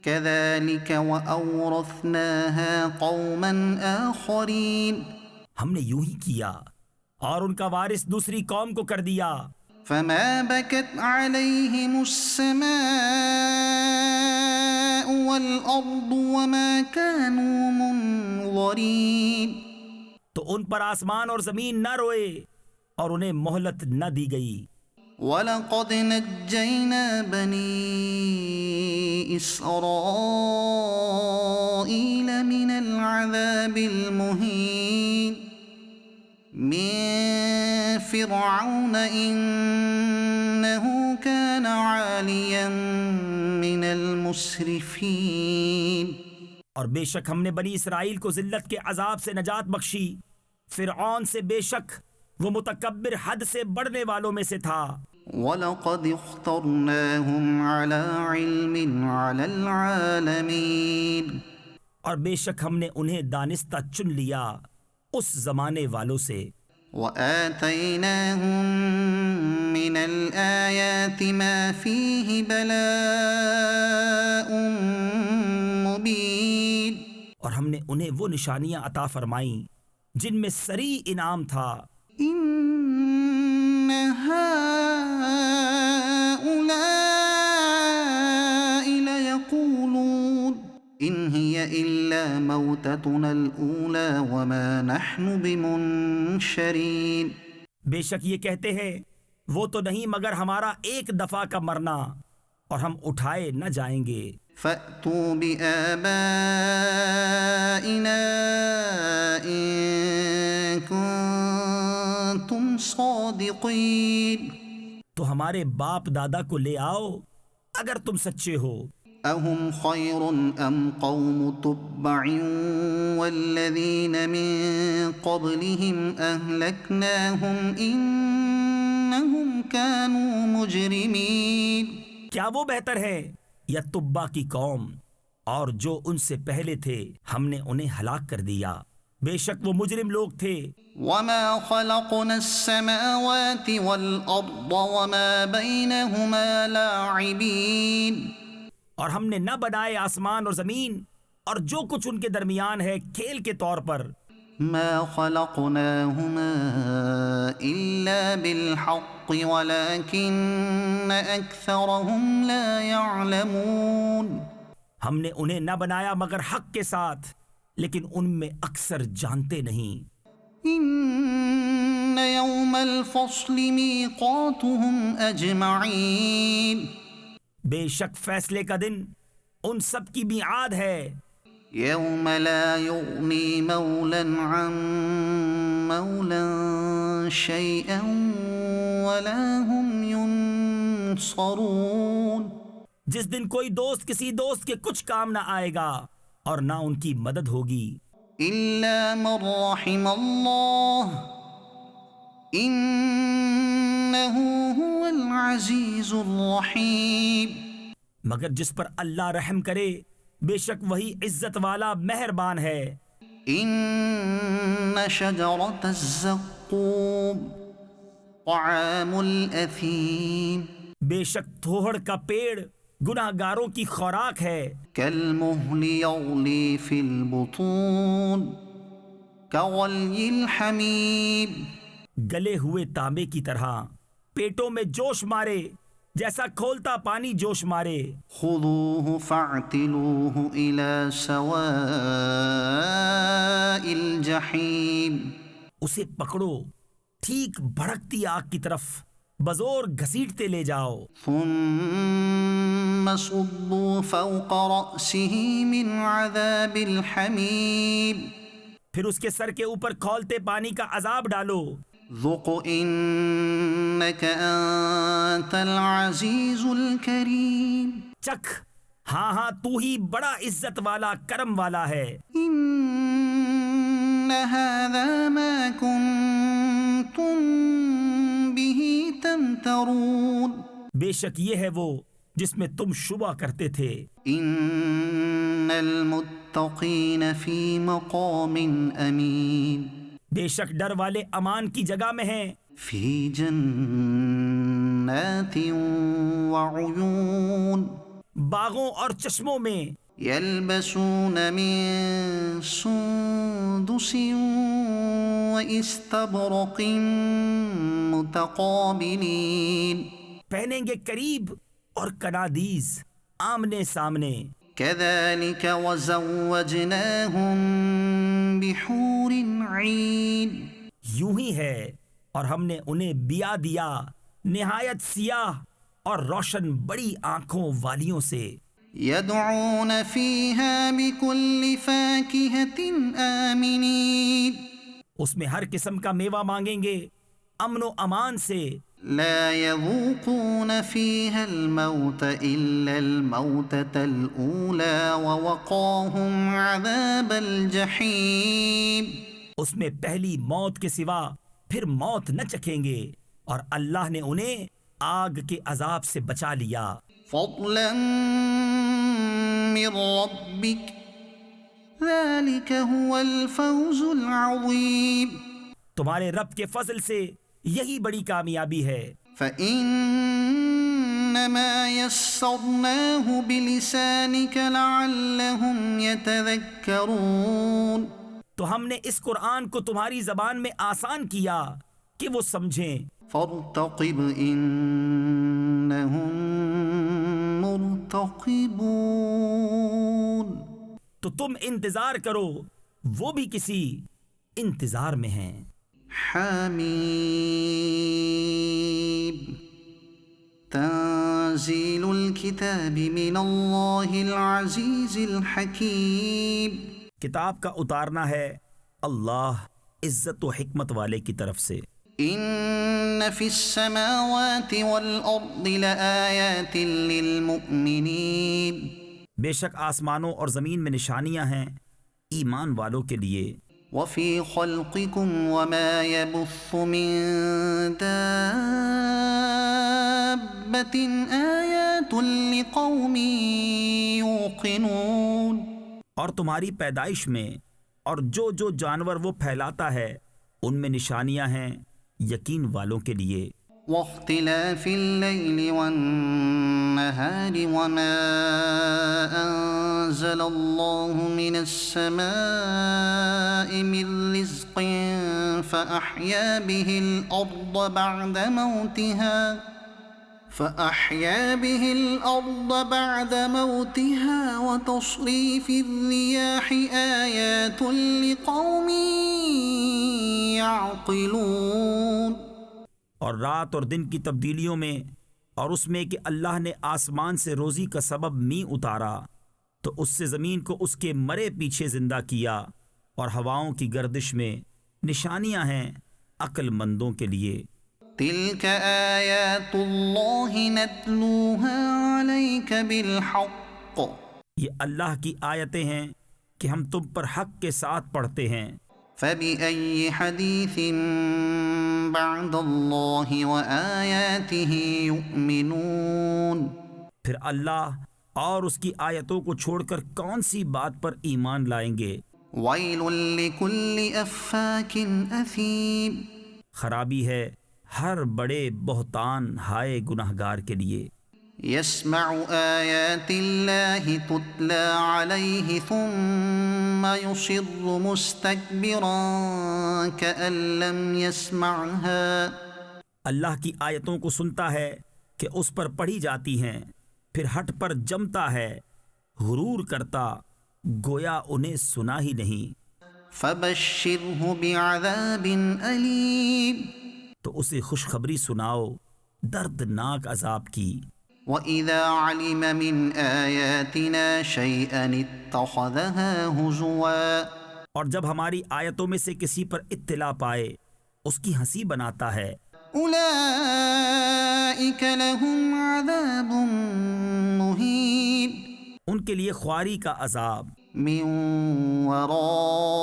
كذلك وأورثناها قوما آخرين ہم نے یوں ہی کیا اور ان کا وارث دوسری قوم کو کر دیا. فما بكت عليهم السماء والأرض وما كانوا منظرين تو ان پر آسمان اور زمین نہ روئے اور انہیں مہلت نہ دی گئی. وَلَقَدْ نَجَّيْنَا بَنِي إِسْرَائِيلَ مِنَ الْعَذَابِ الْمُهِينِ مِنْ فِرْعَوْنَ إِنَّهُ كَانَ عَالِيًا مِنَ الْمُسْرِفِينَ اور بے شک ہم نے بنی اسرائیل کو ذلت کے عذاب سے نجات بخشی. فرعون سے بے شک وہ متکبر حد سے بڑھنے والوں میں سے تھا. وَلَقَدِ اخْتَرْنَاهُمْ عَلَى عِلْمٍ عَلَى الْعَالَمِينَ اور بے شک ہم نے انہیں دانستہ چن لیا اس زمانے والوں سے. وَآتَيْنَاهُمْ مِنَ الْآيَاتِ مَا فِيهِ بَلَاءٌ مُبِينٌ اور ہم نے انہیں وہ نشانیاں عطا فرمائیں جن میں صریح انعام تھا. إِنَّ هَٰؤُلَاءِ لَيَقُولُونَ إِنْ هِيَ إِلَّا مَوْتَتُنَا الْأُولَىٰ وَمَا نَحْنُ بِمُنشَرِينَ بے شک یہ کہتے ہیں وہ تو نہیں مگر ہمارا ایک دفعہ کا مرنا اور ہم اٹھائے نہ جائیں گے. فَأْتُوا بِآبَائِنَا إِن كُنتُمْ صَادِقِينَ تو ہمارے باپ دادا کو لے آؤ اگر تم سچے ہو. أَهُمْ خَيْرٌ أَمْ قَوْمُ تُبَّعٍ وَالَّذِينَ مِن قَبْلِهِمْ أَهْلَكْنَاهُمْ إِنَّهُمْ كَانُوا مُجْرِمِينَ کیا وہ بہتر ہے یا تبا کی قوم اور جو ان سے پہلے تھے ہم نے انہیں ہلاک کر دیا. بے شک وہ مجرم لوگ تھے. وَمَا خَلَقْنَا السَّمَاوَاتِ وَالْأَرْضَ وَمَا بَيْنَهُمَا لَاعِبِينَ اور ہم نے نہ بنائے آسمان اور زمین اور جو کچھ ان کے درمیان ہے کھیل کے طور پر. مَا خَلَقْنَاهُمَا إِلَّا بِالْحَقِّ وَلَكِنَّ أَكْثَرَهُمْ لَا يَعْلَمُونَ ہم نے انہیں نہ بنایا مگر حق کے ساتھ لیکن ان میں اکثر جانتے نہیں. إِنَّ يَوْمَ الْفَصْلِ مِيقَاتُهُمْ أَجْمَعِينَ بے شک فیصلے کا دن ان سب کی میعاد ہے. يَوْمَ لَا يُغْنِي مَوْلًى عَن مَوْلًى شَيْئًا وَلَا هُمْ يُنصَرُونَ جس دن کوئی دوست کسی دوست کے کچھ کام نہ آئے گا اور نہ ان کی مدد ہوگی. إِلَّا مَن رَّحِمَ اللَّهُ إِنَّهُ هُوَ الْعَزِيزُ الرَّحِيمُ مگر جس پر اللہ رحم کرے بے شک وہی عزت والا مہربان ہے. إِنَّ شَجَرَتَ الزَّقُّومِ طَعَامُ الْأَثِيمِ بے شک تھوہڑ کا پیڑ گناہ گاروں کی خوراک ہے. كَالْمُهْلِ يَغْلِي فِي الْبُطُونِ كَغَلْيِ الْحَمِيمِ گلے ہوئے تانبے کی طرح پیٹوں میں جوش مارے جیسا کھولتا پانی جوش مارے. خُذُوهُ فَاعْتِلُوهُ إِلَى سَوَاءِ الْجَحِيمِ اسے پکڑو ٹھیک بھڑکتی آگ کی طرف بزور گھسیٹتے لے جاؤ. ثُمَّ صُبُّوا فَوْقَ رَأْسِهِ مِنْ عَذَابِ الْحَمِيمِ پھر اس کے سر کے اوپر کھولتے پانی کا عذاب ڈالو. ذُقْ إِنَّكَ أَنْتَ الْعَزِيزُ الْكَرِيمُ چکھ ہاں ہاں تو ہی بڑا عزت والا کرم والا ہے. إِنَّ هَذَا مَا كُنْتُمْ بِهِ تَمْتَرُونَ بے شک یہ ہے وہ جس میں تم شبہ کرتے تھے. إِنَّ الْمُتَّقِينَ فِي مَقَامٍ أَمِينٍ بے شک ڈر والے امان کی جگہ میں ہیں، في جنات وعيون باغوں اور چشموں میں، يلبسون من سندس واستبرق متقابلين پہنیں گے قریب اور کنادیز آمنے سامنے، كذلك وزوجناهم بحور عين یوں ہی ہے اور ہم نے انہیں بیاہ دیا نہایت سیاہ اور روشن بڑی آنکھوں والیوں سے، يدعون فيها بكل فاكهة آمنين اس میں ہر قسم کا میوہ مانگیں گے امن و امان سے، لا يذوقون فيها الموت إلا الموتة الأولى ووقاهم عذاب الجحيم اس میں پہلی موت کے سوا پھر موت نہ چکھیں گے اور اللہ نے انہیں آگ کے عذاب سے بچا لیا، فضلا من ربك ذلك هو الفوز العظيم تمہارے رب کے فضل سے یہی بڑی کامیابی ہے، فإنما يسرناه بلسانك لعلهم يتذكرون تو ہم نے اس قرآن کو تمہاری زبان میں آسان کیا کہ وہ سمجھیں، فارتقب إنهم مرتقبون تو تم انتظار کرو وہ بھی کسی انتظار میں ہیں۔ حمیم تنزیل الكتاب من اللہ العزیز الحکیم کتاب کا اتارنا ہے اللہ عزت و حکمت والے کی طرف سے۔ ان فی السماوات والارض لآیات للمؤمنین بے شک آسمانوں اور زمین میں نشانیاں ہیں ایمان والوں کے لیے، وفی خلقکم وما يبث من دابة آیات لقوم یوقنون اور تمہاری پیدائش میں اور جو جو جانور وہ پھیلاتا ہے ان میں نشانیاں ہیں یقین والوں کے لیے، واختلاف اللیل والنہار وما انزل اللہ من السماء من رزق فأحیا به الأرض بعد موتها وتصريف الرياح آيات لقوم يعقلون اور رات اور دن کی تبدیلیوں میں اور اس میں کہ اللہ نے آسمان سے روزی کا سبب می اتارا تو اس سے زمین کو اس کے مرے پیچھے زندہ کیا، اور ہواؤں کی گردش میں نشانیاں ہیں عقل مندوں کے لیے۔ تلك آیات اللہ نتلوها علیک بالحق یہ اللہ کی آیتیں ہیں کہ ہم تم پر حق کے ساتھ پڑھتے ہیں، فبأي حديث بعد الله وآياته يؤمنون پھر اللہ اور اس کی آیتوں کو چھوڑ کر کون سی بات پر ایمان لائیں گے؟ ويل لكل أفاك أثيم خرابی ہے ہر بڑے بہتان ہائے گناہگار کے لیے، يسمع آيات الله تتلى عليه ثم يصر مستكبرا كأن لم يسمعها اللہ کی آیتوں کو سنتا ہے کہ اس پر پڑھی جاتی ہیں، پھر ہٹ پر جمتا ہے غرور کرتا گویا انہیں سنا ہی نہیں، فبشره بعذاب أليم تو اسے خوشخبری سناؤ دردناک عذاب کی۔ وَإِذَا عَلِمَ مِنْ آيَاتِنَا شَيْئًا اتَّخَذَهَا هُزُوًا اور جب ہماری آیتوں میں سے کسی پر اطلاع پائے اس کی ہنسی بناتا ہے، أُولَئِكَ لَهُمْ عَذَابٌ مُهِينٌ ان کے لیے خواری کا عذاب، مِّن وَرَائِهِمْ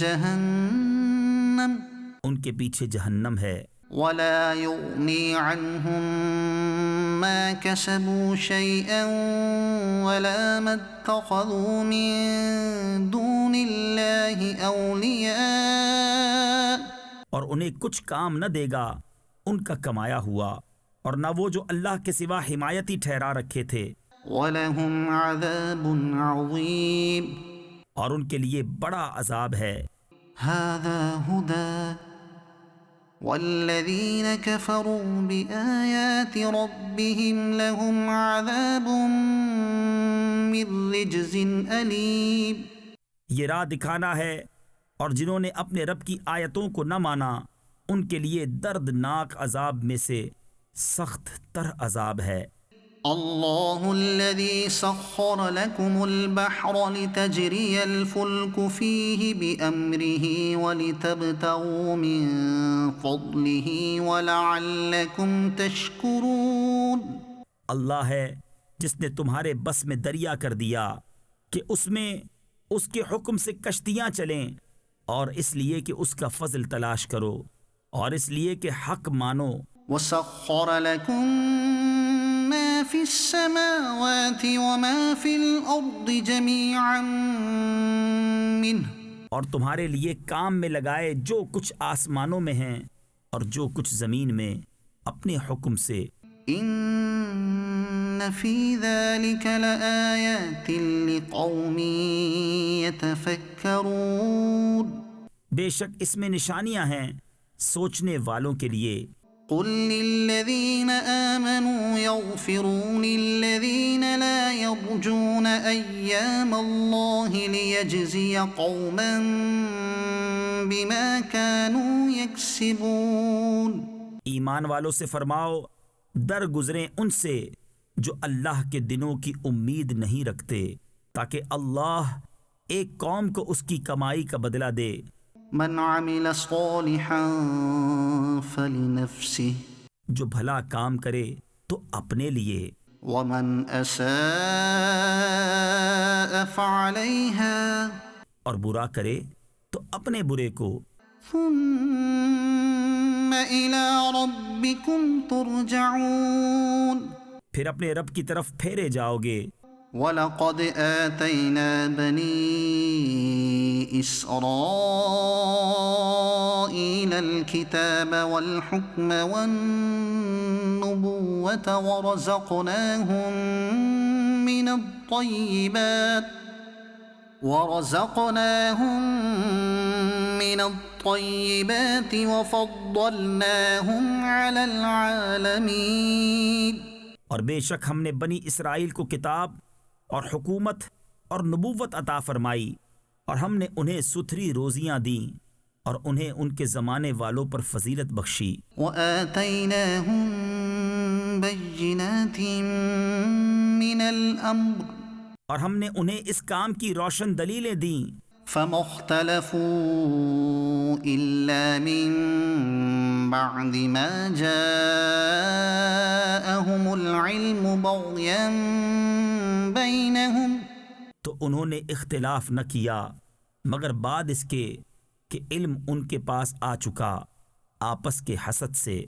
جَهَنَّمُ ان کے پیچھے جہنم ہے، وَلَا يُغْنِي عَنْهُمْ مَا كَسَبُوا شَيْئًا وَلَا مَا اتَّخَذُوا مِن دُونِ دون الله أولياء اور انہیں کچھ کام نہ دے گا ان کا کمایا ہوا اور نہ وہ جو اللہ کے سوا حمایتی ٹھہرا رکھے تھے، وَلَهُمْ عَذَابٌ عَظِيمٌ اور ان کے لیے بڑا عذاب ہے۔ هذا هدى والذين كفروا بآيات ربهم لهم عذاب من رجز أليم۔ یہ راہ دکھانا ہے، اور جنہوں نے اپنے رب کی آیتوں کو نہ مانا ان کے لیے دردناک عذاب میں سے سخت تر عذاب ہے۔ الله الذي سخر لكم البحر لتجري الفلك فيه بأمره ولتبتغوا من فضله ولعلكم تشكرون۔ اللہ ہے جس نے تمہارے بس میں دریا کر دیا کہ اس میں اس کے حکم سے کشتیاں چلیں، اور اس لیے کہ اس کا فضل تلاش کرو، اور اس لیے کہ حق مانو۔ وسخر لكم ما في السماوات وما في الأرض جميعا منه، اور تمہارے لیے کام میں لگائے جو کچھ آسمانوں میں ہیں اور جو کچھ زمین میں اپنے حکم سے۔ إن في ذلك لآيات لقوم يتفكرون۔ بے شک اس میں نشانیاں ہیں سوچنے والوں کے لیے۔ قل للذين آمنوا يغفروا للذين لا يرجون أيام الله ليجزي قوما بما كانوا يكسبون۔ ایمان والوں سے فرماؤ در گزریں ان سے جو اللہ کے دنوں کی امید نہیں رکھتے، تاکہ اللہ ایک قوم کو اس کی کمائی کا بدلہ دے۔ من عمل صالحا فلنفسه، جو بھلا کام کرے تو اپنے لیے، ومن أساء فعليها، اور برا کرے تو اپنے برے کو۔ ثم إلى ربكم ترجعون، پھر اپنے رب کی طرف پھیرے جاؤ گے۔ وَلَقَدْ آتَيْنَا بَنِي إِسْرَائِيلَ الْكِتَابَ وَالْحُكْمَ وَالنُّبُوَّةَ ورزقناهم من الطيبات وفضلناهم على العالمين۔ اور بے شک ہم نے بنی اسرائیل کو کتاب اور حکومت اور نبوت عطا فرمائی، اور ہم نے انہیں ستھری روزیاں دیں اور انہیں ان کے زمانے والوں پر فضیلت بخشی۔ وآتيناهم بينات من الأمر، اور ہم نے انہیں اس کام کی روشن دلیلیں دیں۔ فما اختلفوا إلا من بعد ما جاءهم العلم بغيا بينهم، تو انہوں نے اختلاف نہ کیا مگر بعد اس کے کہ علم ان کے پاس آ چکا آپس کے حسد سے۔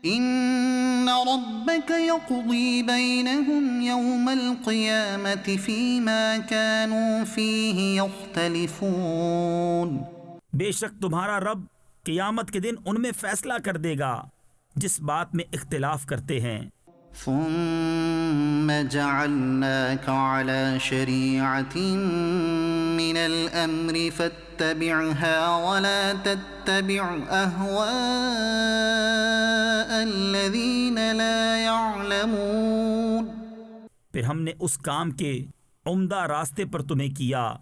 إن ربك يقضي بينهم يوم القيامة فيما كانوا فيه يختلفون۔ بے شک تمہارا رب قیامت کے دن ان میں فیصلہ کر دے گا جس بات میں اختلاف کرتے ہیں۔ ثم جعلناك على شريعة من الأمر فاتبعها ولا تتبع أهواء الذين لا يعلمون۔ پھر ہم نے اس کام کے عمدہ راستے پر تمہیں کیا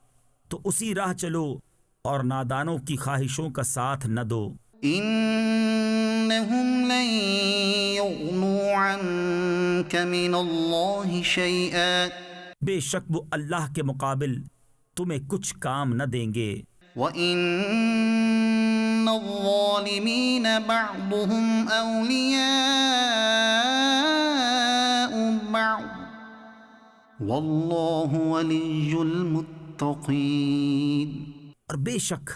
تو اسی راہ چلو اور نادانوں کی خواہشوں کا ساتھ نہ دو۔ إنهم لن يغنوا عنك من الله شيئا، بے شک وہ اللہ کے مقابل تمہیں کچھ کام نہ دیں گے۔ وَإِنَّ الظَّالِمِينَ بَعْضُهُمْ أَوْلِيَاءُ بَعْضٍ وَاللَّهُ وَلِيُّ الْمُتَّقِينَ۔ اور بے شک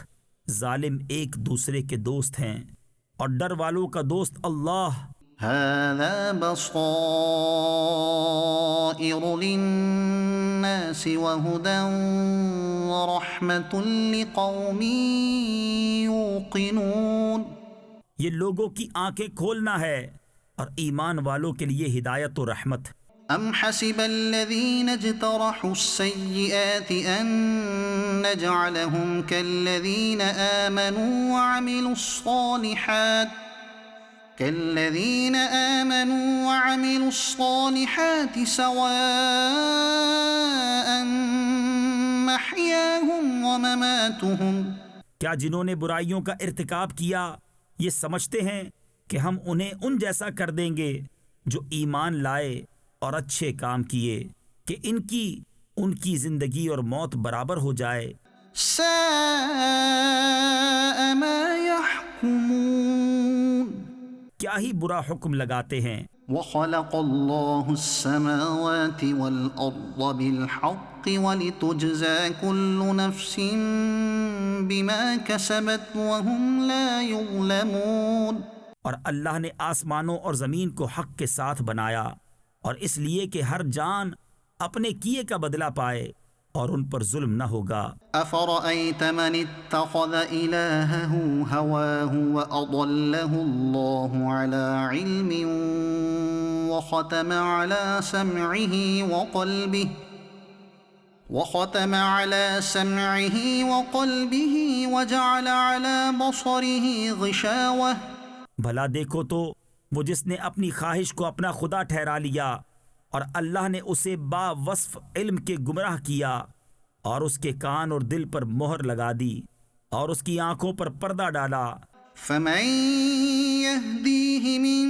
ظالم ایک دوسرے کے دوست ہیں اور ڈر والوں کا دوست اللہ۔ هذا بصائر للناس وهدى ورحمة ورحمة لقوم يوقنون. یہ لوگوں کی آنکھیں کھولنا ہے اور ایمان والوں کے لیے ہدایت و رحمت. أم حسب الذين اجترحوا السيئات أن نجعلهم كالذين آمنوا وعملوا الصالحات سواء محياهم ومماتهم. کیا جنہوں نے برائیوں کا ارتکاب کیا یہ سمجھتے ہیں کہ ہم انہیں ان جیسا کر دیں گے جو ایمان لائے اور اچھے کام کیے کہ ان کی زندگی اور موت برابر ہو جائے؟ ساء ما يحكمون. کیا ہی برا حکم لگاتے ہیں. وخلق الله السماوات والأرض بالحق ولتجزى كل نفس بما كسبت وهم لا يظلمون. اور اللہ نے آسمانوں اور زمین کو حق کے ساتھ بنایا اور اس لیے کہ ہر جان اپنے کیے کا بدلہ پائے اور ان پر ظلم نہ ہوگا. أفرأيت من اتخذ إلهه هواه وأضله الله على علم وختم على سمعه وقلبه وجعل على بصره غشاوة. بھلا دیکھو تو وہ جس نے اپنی خواہش کو اپنا خدا ٹھہرا لیا اور اللہ نے اسے با وصف علم کے گمراہ کیا اور اس کے کان اور دل پر مہر لگا دی اور اس کی آنکھوں پر پردہ ڈالا. فمن يهديه من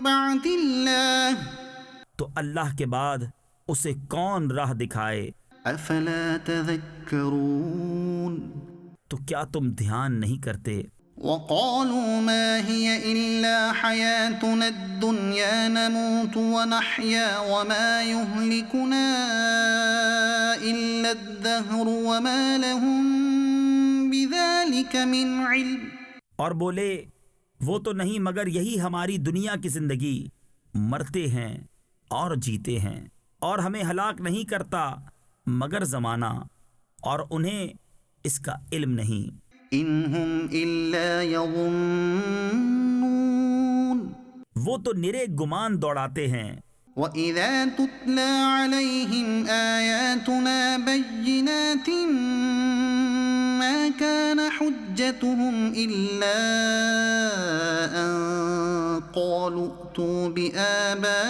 بعد الله. تو اللہ کے بعد اسے کون راہ دکھائے؟ افلا تذكرون. تو کیا تم دھیان نہیں کرتے؟ وقالوا ما هي إلا حياتنا الدنيا نموت ونحيا وما يهلكنا إلا الدهر وما لهم بذلك من علم. اور بولے وہ تو نہیں مگر یہی ہماری دنیا کی زندگی، مرتے ہیں اور جیتے ہیں اور ہمیں ہلاک نہیں کرتا مگر زمانہ، اور انہیں اس کا علم نہیں. انہم الا یظنون. وہ تو نرے گمان دوڑاتے ہیں. وَإِذَا تُتْلَى عَلَيْهِمْ آيَاتُنَا بَيِّنَاتٍ مَا كَانَ حُجَّتُهُمْ إِلَّا أَن قَالُوا ائْتُوا بِآبَائِنَا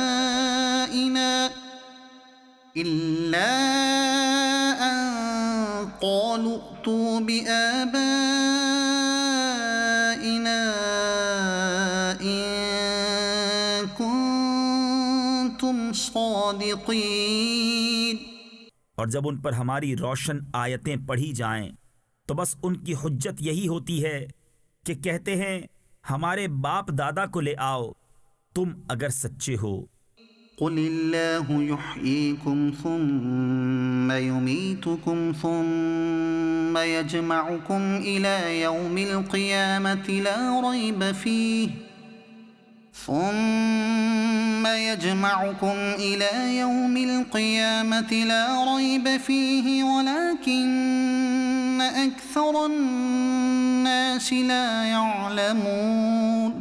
إِن كُنتُمْ صَادِقِينَ. اور جب ان پر ہماری روشن آیتیں پڑھی جائیں تو بس ان کی حجت یہی ہوتی ہے کہ کہتے ہیں ہمارے باپ دادا کو لے آؤ تم اگر سچے ہو. قل اللہ یحییکم ثم یمیتکم ثم یجمعکم الی یوم القیامة لا ریب فیہ ولكن أكثر الناس لا يعلمون.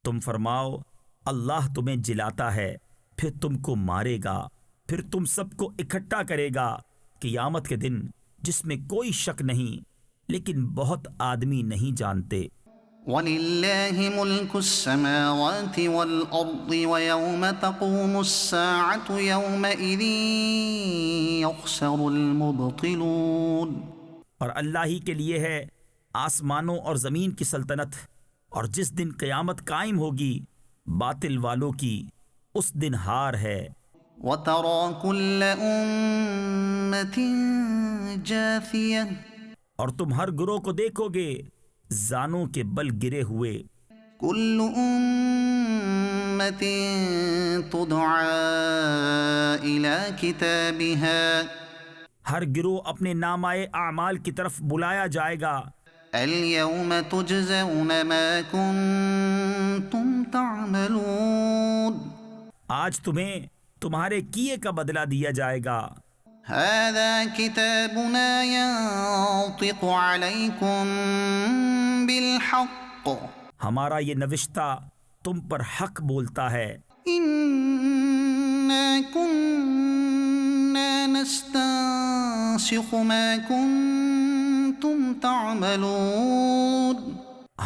تم فرماؤ اللہ تمہیں جلاتا ہے پھر تم کو مارے گا پھر تم سب کو اکٹھا کرے گا قیامت کے دن جس میں کوئی شک نہیں لیکن بہت آدمی نہیں جانتے. وَلِلَّهِ مُلْكُ السَّمَاوَاتِ وَالْأَرْضِ وَيَوْمَ تَقُومُ السَّاعَةُ يَوْمَئِذٍ يَخْسَرُ الْمُبْطِلُونَ. اور اللہ ہی کے لیے ہے آسمانوں اور زمین کی سلطنت، اور جس دن قیامت قائم ہوگی باطل والوں کی اس دن ہار ہے. وَتَرَى كُلَّ أُمَّةٍ جَاثِيَةً. اور تم ہر گروہ کو دیکھو گے زانوں کے بل گرے ہوئے. كل أمة تدعى إلى كتابها. ہر گروہ اپنے نامۂ اعمال کی طرف بلایا جائے گا. اليوم تجزون ما كنتم تعملون. آج تمہیں تمہارے کیے کا بدلہ دیا جائے گا. هذا كتابنا ينطق عليكم بالحق ہمارا یہ نوشتہ تم پر حق بولتا ہے. إنا كنا نستنسخ ما كنتم تعملون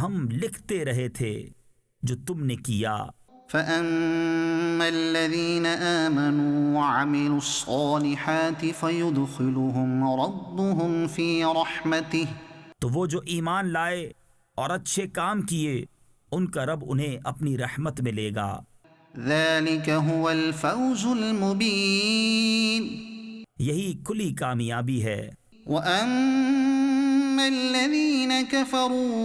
ہم لکھتے رہے تھے جو تم نے کیا. فأما الذين آمنوا وعملوا الصالحات فيدخلهم ربهم في رحمته تو وہ جو ایمان لائے اور اچھے کام کیے ان کا رب انہیں اپنی رحمت میں لے گا. ذلك هو الفوز المبين یہی کھلی کامیابی ہے. وأما الذين كفروا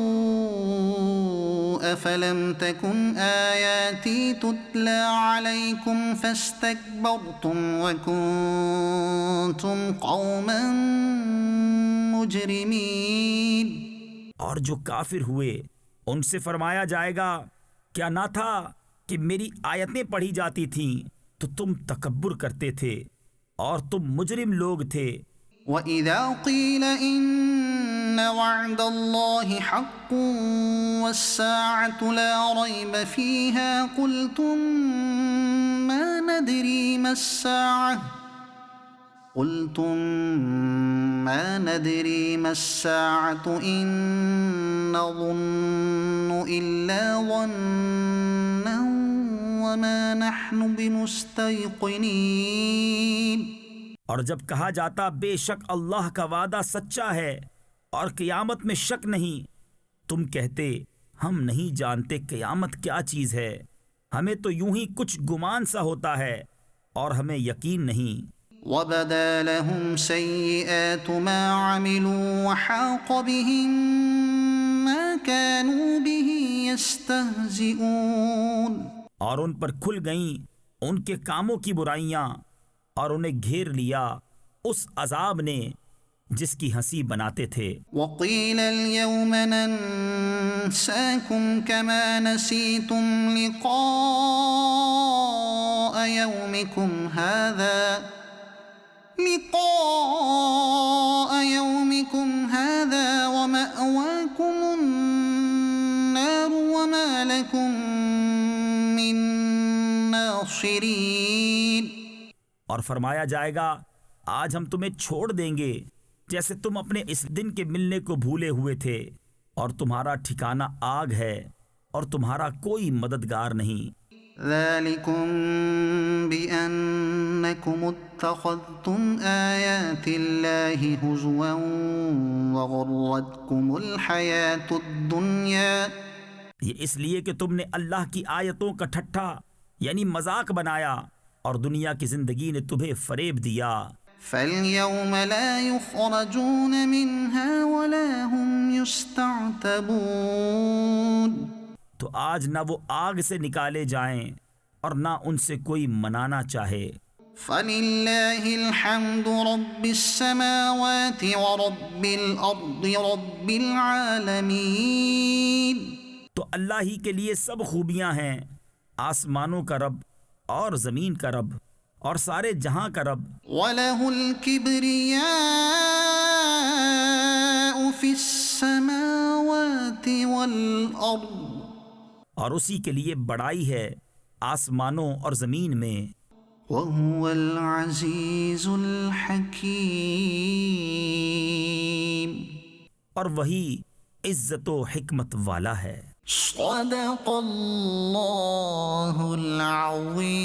أفلم تكن آياتي تتلى عليكم فاستكبرتم وكنتم قوما مجرمين اور جو کافر ہوئے ان سے فرمایا جائے گا کیا نہ تھا کہ میری آیتیں پڑھی جاتی تھیں تو تم تکبر کرتے تھے اور تم مجرم لوگ تھے. وَإِذَا قِيلَ إِنَّ وَعْدَ اللَّهِ حَقٌّ وَالسَّاعَةُ لَا رَيْبَ فِيهَا قُلْتُم مَّا نَدْرِي مَّا السَّاعَةُ إِن نَّظُنُّ إِلَّا ظَنًّا وَمَا نَحْنُ بِمُسْتَيْقِنِينَ. اور جب کہا جاتا بے شک اللہ کا وعدہ سچا ہے اور قیامت میں شک نہیں، تم کہتے ہم نہیں جانتے قیامت کیا چیز ہے، ہمیں تو یوں ہی کچھ گمان سا ہوتا ہے اور ہمیں یقین نہیں. وَبَدَا لَهُمْ سَيِّئَاتُ مَا عَمِلُوا وَحَاقَ بِهِم مَّا كَانُوا بِهِ يَسْتَهْزِئُونَ اور ان پر کھل گئیں ان کے کاموں کی برائیاں اور انہیں گھیر لیا اس عذاب نے جس کی ہنسی بناتے تھے. وَقِيلَ الْيَوْمَ نَنسَاكُمْ كَمَا نَسِيتُمْ لِقَاءَ يَوْمِكُمْ هَذَا وَمَأْوَاكُمُ النَّارُ وَمَا لَكُمْ مِن نَاصِرِينَ. اور فرمایا جائے گا آج ہم تمہیں چھوڑ دیں گے جیسے تم اپنے اس دن کے ملنے کو بھولے ہوئے تھے، اور تمہارا ٹھکانہ آگ ہے اور تمہارا کوئی مددگار نہیں. ذَلِكُمْ بِأَنَّكُمُ اتَّخَذْتُمْ آيَاتِ اللَّهِ هُزُوًا وَغَرَّتْكُمُ الْحَيَاةُ الدُّنْيَا. یہ اس لیے کہ تم نے اللہ کی آیتوں کا ٹھٹھا یعنی مذاق بنایا اور دنیا کی زندگی نے تمہیں فریب دیا. فَالْيَوْمَ لَا يُخْرَجُونَ مِنْهَا وَلَا هُمْ يُسْتَعْتَبُونَ. تو آج نہ وہ آگ سے نکالے جائیں اور نہ ان سے کوئی منانا چاہے. فَلِلَّهِ الْحَمْدُ رَبِّ السَّمَاوَاتِ وَرَبِّ الْأَرْضِ رَبِّ الْعَالَمِينَ. تو اللہ ہی کے لیے سب خوبیاں ہیں، آسمانوں کا رب اور زمین کا رب اور سارے جہاں کا رب. وَلَهُ الْكِبْرِيَاءُ فِي السَّمَاوَاتِ وَالْأَرْضِ. اور اسی کے لیے بڑائی ہے آسمانوں اور زمین میں. وَهُوَ الْعَزِيزُ الْحَكِيمُ. اور وہی عزت و حکمت والا ہے. صدق اللہ العظیم.